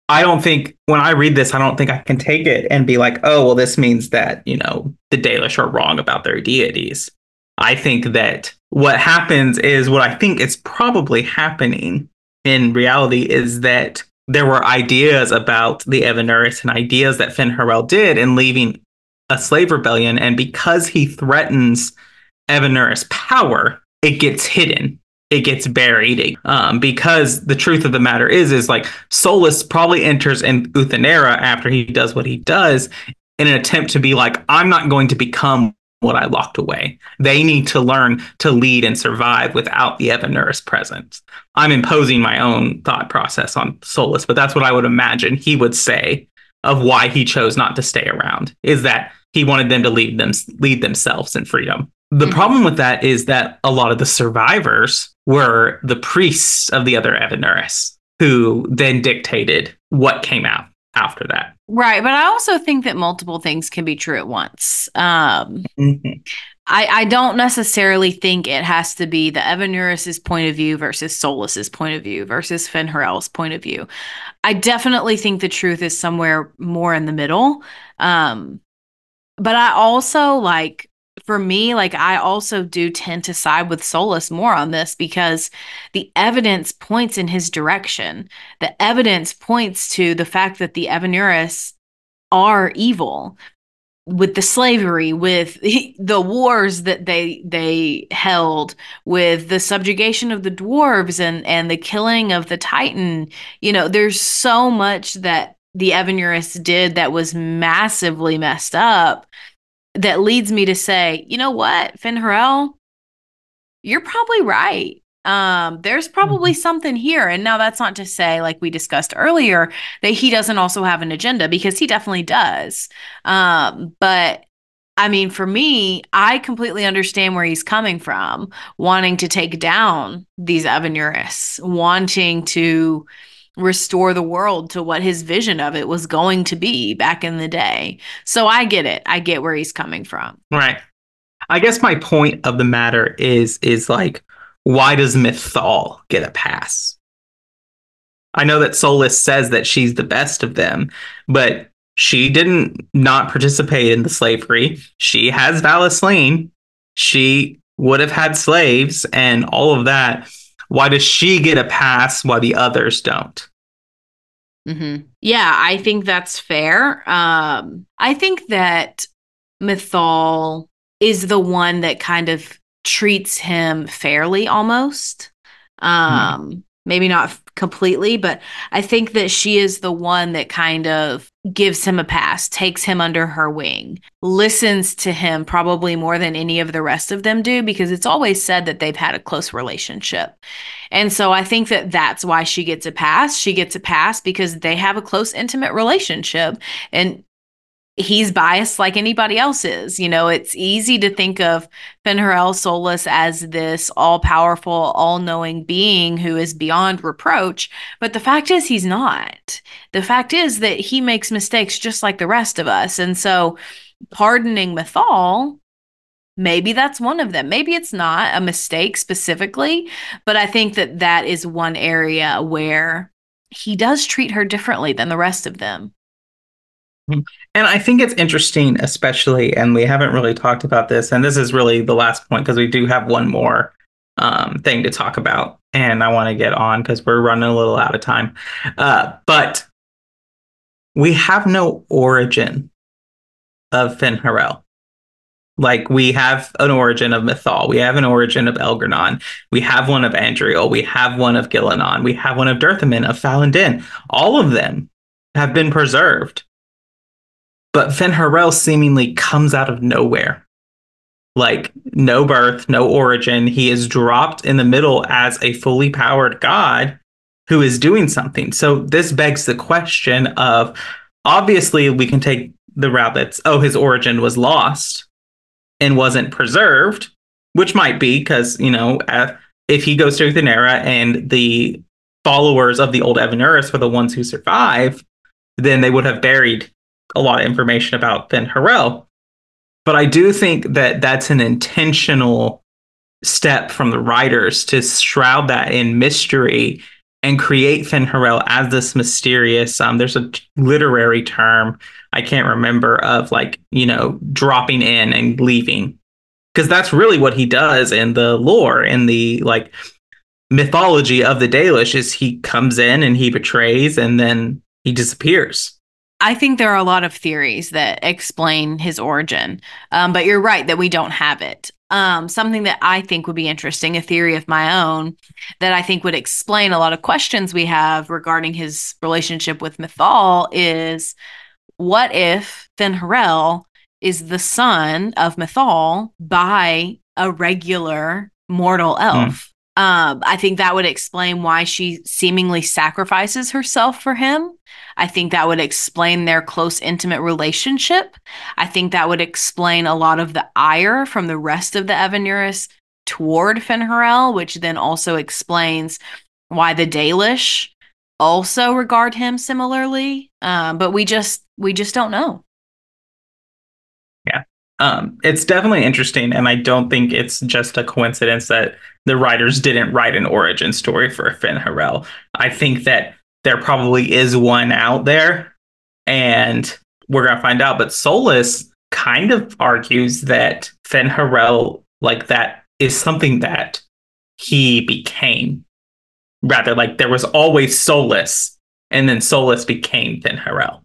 I don't think when I read this, I don't think I can take it and be like, oh, well, this means that, the Dalish are wrong about their deities. I think that what happens is what I think is probably happening in reality is that there were ideas about the Evanuris and ideas that Fen'Harel did in leaving a slave rebellion. And because he threatens Evanuris' power, it gets hidden. It gets buried, because the truth of the matter is like Solus probably enters in Uthenera after he does what he does in an attempt to be like, I'm not going to become what I locked away. They need to learn to lead and survive without the Evanuris presence. I'm imposing my own thought process on Solus, but that's what I would imagine he would say of why he chose not to stay around, is that he wanted them to lead themselves in freedom. The problem with that is that a lot of the survivors were the priests of the other Evanuris, who then dictated what came out after that. Right, but I also think that multiple things can be true at once. I don't necessarily think it has to be the Evanuris' point of view versus Solus's point of view versus Fen'Harel's point of view. I definitely think the truth is somewhere more in the middle. But I also, for me, I also do tend to side with Solus more on this because the evidence points in his direction. The evidence points to the fact that the Evanuris are evil, with the slavery, with the wars that they held, with the subjugation of the dwarves and the killing of the Titan. There's so much that the Evanuris did that was massively messed up, that leads me to say, you know what, Fen'Harel, you're probably right. There's probably something here. And now that's not to say, like we discussed earlier, that he doesn't also have an agenda, because he definitely does. But I mean, for me, I completely understand where he's coming from, wanting to take down these Evanuris, wanting to restore the world to what his vision of it was going to be back in the day. So I get it. I get where he's coming from. Right. I guess my point of the matter is like, why does Mythal get a pass? I know that Solus says that she's the best of them, but she didn't not participate in the slavery. She has Valisleen. She would have had slaves and all of that. Why does she get a pass while the others don't? Yeah, I think that's fair. I think that Mythal is the one that kind of treats him fairly, almost. Maybe not completely, but I think that she is the one that kind of gives him a pass, takes him under her wing, listens to him probably more than any of the rest of them do, because it's always said that they've had a close relationship. And so I think that that's why she gets a pass. She gets a pass because they have a close, intimate relationship. And he's biased like anybody else is. It's easy to think of Fen'Harel Solus as this all-powerful, all-knowing being who is beyond reproach, but the fact is he's not. The fact is that he makes mistakes just like the rest of us. And so pardoning Mythal, maybe that's one of them. Maybe it's not a mistake specifically, but I think that that is one area where he does treat her differently than the rest of them. And I think it's interesting, especially, and we haven't really talked about this, and this is really the last point because we do have one more thing to talk about, and I want to get on because we're running a little out of time. But we have no origin of Fen'Harel. Like, we have an origin of Mythal, we have an origin of Elgernon, we have one of Andriel, we have one of Gillenon, we have one of Dirthaman, of Falindin. All of them have been preserved. But Fen'Harel seemingly comes out of nowhere. Like, no birth, no origin. He is dropped in the middle as a fully powered god who is doing something. So this begs the question of, obviously, we can take the route that's, his origin was lost and wasn't preserved, which might be because, if he goes through Uthenera and the followers of the old Evanuris were the ones who survive, then they would have buried a lot of information about Fen'Harel. But I do think that that's an intentional step from the writers to shroud that in mystery and create Fen'Harel as this mysterious, there's a literary term I can't remember of, like, you know, dropping in and leaving. Because that's really what he does in the lore, in the, like, mythology of the Dalish, is he comes in and he betrays and then he disappears. I think there are a lot of theories that explain his origin, but you're right that we don't have it. Something that I think would be interesting, a theory of my own, that I think would explain a lot of questions we have regarding his relationship with Mythal is, what if Fen'Harel is the son of Mythal by a regular mortal elf? I think that would explain why she seemingly sacrifices herself for him. I think that would explain their close, intimate relationship. I think that would explain a lot of the ire from the rest of the Evanuris toward Fen'Harel, which then also explains why the Dalish also regard him similarly. But we just don't know. Yeah. It's definitely interesting, and I don't think it's just a coincidence that the writers didn't write an origin story for Fen'Harel. I think that there probably is one out there, and we're going to find out. But Solus kind of argues that Fen'Harel, like, that is something that he became. Rather, like, there was always Solus, and then Solus became Fen'Harel.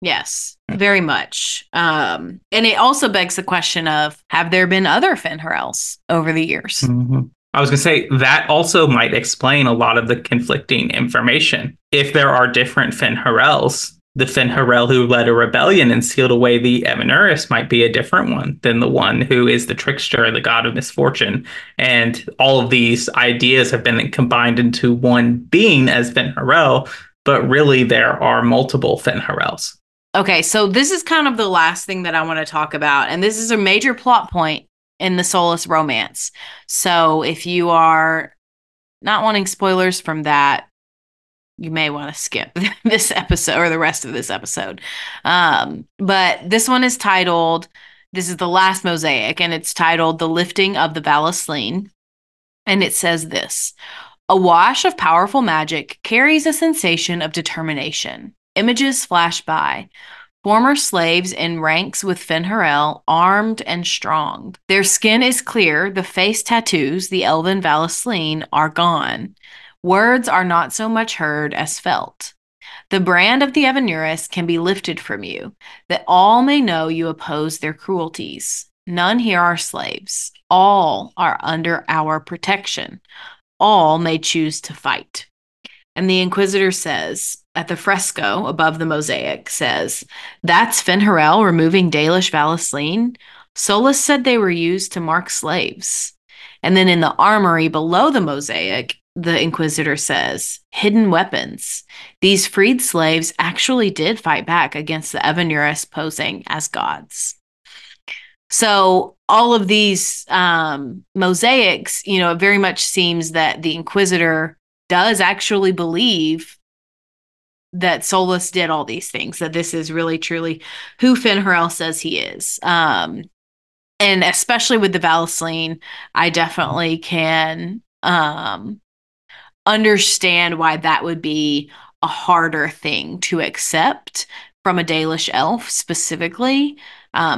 Yes, very much. And it also begs the question of, have there been other Fen'Harels over the years? Mm-hmm. I was going to say that also might explain a lot of the conflicting information. If there are different Fen'Harels, the Fen'Harel who led a rebellion and sealed away the Evanuris might be a different one than the one who is the trickster, the god of misfortune. And all of these ideas have been combined into one being as Fen'Harel, but really there are multiple Fen'Harels. Okay, so this is kind of the last thing that I want to talk about, and this is a major plot point in the Solus romance. So if you are not wanting spoilers from that, you may want to skip this episode or the rest of this episode. But this one is titled, this is the last mosaic, and it's titled The Lifting of the Valasleen. And it says this: a wash of powerful magic carries a sensation of determination. Images flash by. Former slaves in ranks with Fen'Harel, armed and strong. Their skin is clear, the face tattoos, the elven Valasleen, are gone. Words are not so much heard as felt. The brand of the Evanuris can be lifted from you, that all may know you oppose their cruelties. None here are slaves. All are under our protection. All may choose to fight. And the Inquisitor says, at the fresco above the mosaic, says, that's Fen'Harel removing Dalish Valasleen. Solus said they were used to mark slaves. And then in the armory below the mosaic, the Inquisitor says, hidden weapons. These freed slaves actually did fight back against the Evanuris posing as gods. So all of these mosaics, you know, it very much seems that the Inquisitor does actually believe that Solus did all these things, that this is really truly who Fen'Harel says he is. And especially with the Valasleen, I definitely can understand why that would be a harder thing to accept from a Dalish elf specifically,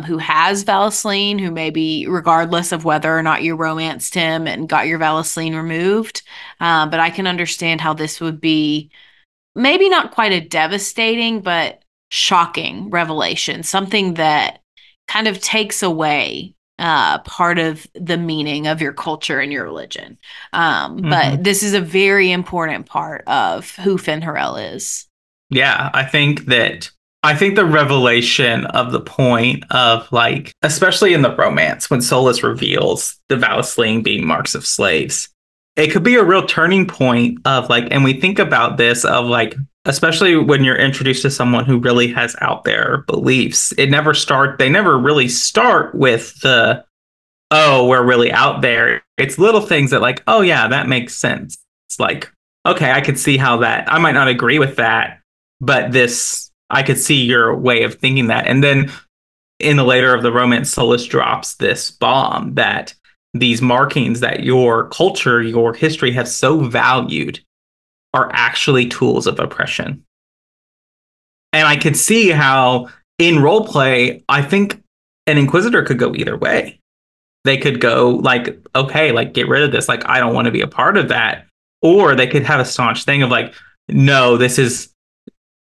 who has Valasleen, who maybe, regardless of whether or not you romanced him and got your Valasleen removed. But I can understand how this would be maybe not quite a devastating, but shocking revelation, something that kind of takes away part of the meaning of your culture and your religion. But this is a very important part of who Fen'Harel is. Yeah, I think the revelation of the point of, like, especially in the romance, when Solus reveals the Valasleen being marks of slaves, it could be a real turning point of, like, and we think about this of, like, especially when you're introduced to someone who really has out there beliefs, they never really start with the, oh, we're really out there. It's little things that, like, oh yeah, that makes sense. It's like, okay, I could see how that, I might not agree with that, but I could see your way of thinking that. And then in the later of the romance, Solus drops this bomb that these markings that your culture, your history have so valued are actually tools of oppression. And I could see how in roleplay, I think an Inquisitor could go either way. They could go like, okay, like get rid of this. Like, I don't want to be a part of that. Or they could have a staunch thing of like, no, this is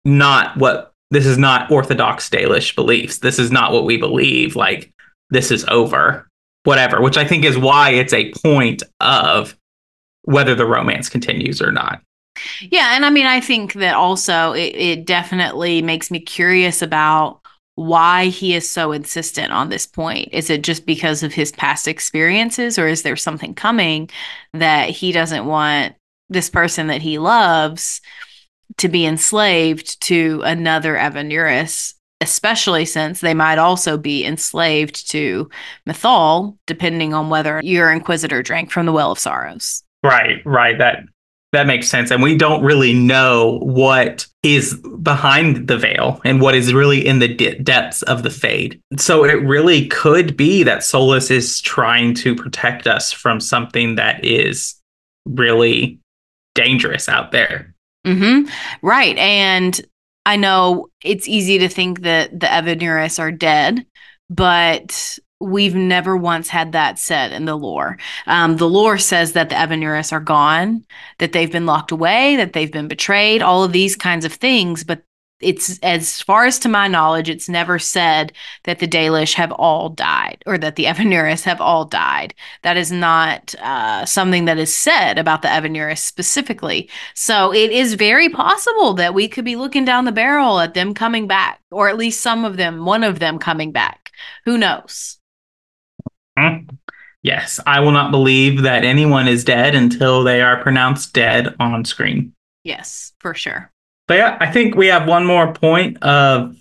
not Orthodox Dalish beliefs. This is not what we believe. Like, this is over, whatever, which I think is why it's a point of whether the romance continues or not. Yeah. And I mean, I think that also it definitely makes me curious about why he is so insistent on this point. Is it just because of his past experiences, or is there something coming that he doesn't want this person that he loves to be enslaved to another Evanuris, especially since they might also be enslaved to Mythal, depending on whether your Inquisitor drank from the Well of Sorrows. Right. That makes sense. And we don't really know what is behind the veil and what is really in the depths of the Fade. So it really could be that Solus is trying to protect us from something that is really dangerous out there. Mm-hmm. Right. And I know it's easy to think that the Evanuris are dead, but we've never once had that said in the lore. The lore says that the Evanuris are gone, that they've been locked away, that they've been betrayed, all of these kinds of things. But it's, as far as to my knowledge, it's never said that the Dalish have all died or that the Evanuris have all died. That is not something that is said about the Evanuris specifically. So it is very possible that we could be looking down the barrel at them coming back, or at least some of them, one of them coming back. Who knows? Yes, I will not believe that anyone is dead until they are pronounced dead on screen. Yes, for sure. But yeah, I think we have one more point of,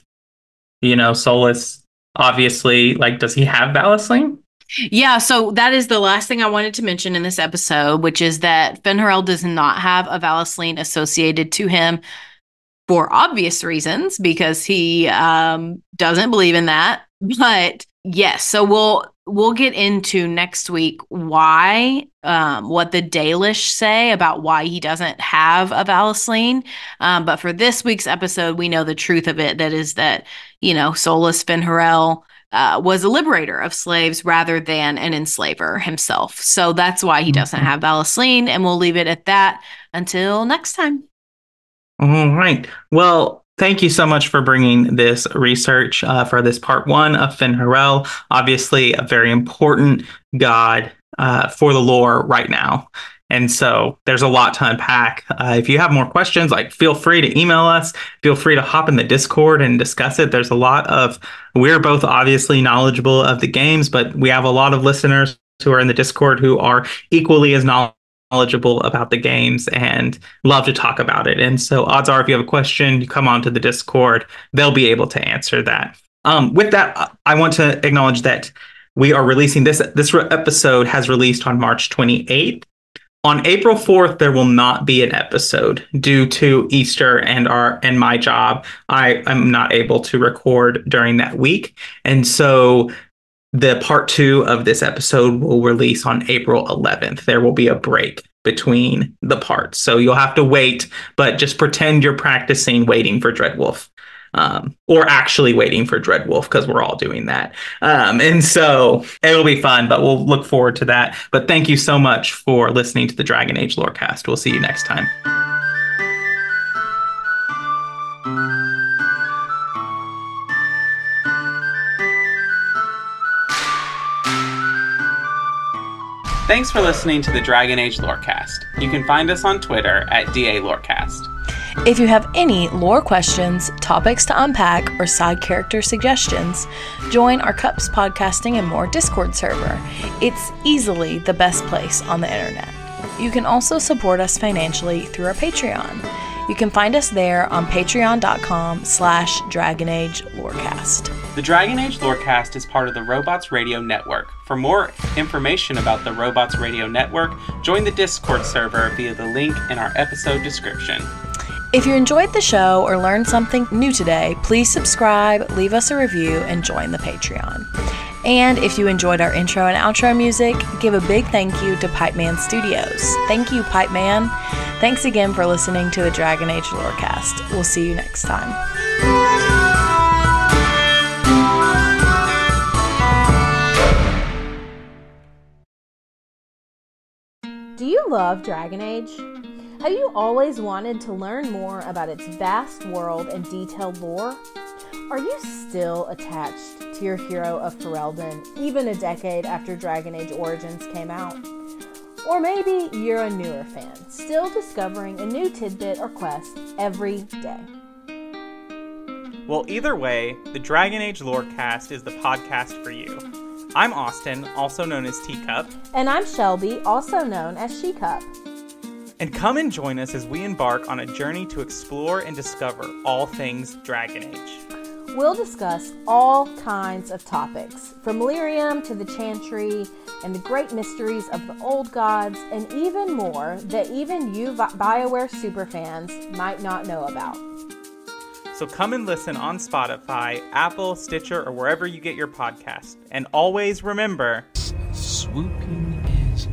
Solus, obviously, like, does he have Vallaslin? Yeah, so that is the last thing I wanted to mention in this episode, which is that Fen'Harel does not have a Vallaslin associated to him for obvious reasons, because he doesn't believe in that. But yes, so we'll get into next week why, what the Dalish say about why he doesn't have a Vallaslin. But for this week's episode, we know the truth of it. That is that, Solus Fen'Harel was a liberator of slaves rather than an enslaver himself. So that's why he doesn't have Vallaslin, and we'll leave it at that until next time. All right. Well, thank you so much for bringing this research for this part 1 of Fen'Harel. Obviously, a very important god for the lore right now. And so there's a lot to unpack. If you have more questions, feel free to email us. Feel free to hop in the Discord and discuss it. There's a lot of, we're both obviously knowledgeable of the games, but we have a lot of listeners who are in the Discord who are equally as knowledgeable about the games and love to talk about it. And so odds are, if you have a question, you come onto the Discord, they'll be able to answer that. With that, I want to acknowledge that we are releasing this episode has released on March 28th. On April 4th, there will not be an episode due to Easter and my job. I am not able to record during that week. And so the part 2 of this episode will release on April 11th. There will be a break between the parts. So you'll have to wait, but just pretend you're practicing waiting for Dreadwolf. Or actually waiting for Dreadwolf, because we're all doing that. And so it'll be fun, but we'll look forward to that. But thank you so much for listening to the Dragon Age Lorecast. We'll see you next time. Thanks for listening to the Dragon Age Lorecast. You can find us on Twitter at DALorecast. If you have any lore questions, topics to unpack, or side character suggestions, join our Cups Podcasting and More Discord server. It's easily the best place on the internet. You can also support us financially through our Patreon. You can find us there on patreon.com/DragonAgeLorecast. The Dragon Age Lorecast is part of the Robots Radio Network. For more information about the Robots Radio Network, join the Discord server via the link in our episode description. If you enjoyed the show or learned something new today, please subscribe, leave us a review, and join the Patreon. And if you enjoyed our intro and outro music, give a big thank you to Pipeman Studios. Thank you, Pipeman. Thanks again for listening to the Dragon Age Lorecast. We'll see you next time. Do you love Dragon Age? Have you always wanted to learn more about its vast world and detailed lore? Are you still attached to your hero of Ferelden, even a decade after Dragon Age Origins came out? Or maybe you're a newer fan, still discovering a new tidbit or quest every day. Well, either way, the Dragon Age Lorecast is the podcast for you. I'm Austin, also known as Teacup. And I'm Shelby, also known as She-Cup. And come and join us as we embark on a journey to explore and discover all things Dragon Age. We'll discuss all kinds of topics, from Lyrium to the Chantry and the great mysteries of the old gods, and even more that even you BioWare superfans might not know about. So come and listen on Spotify, Apple, Stitcher, or wherever you get your podcast. And always remember, Swooping is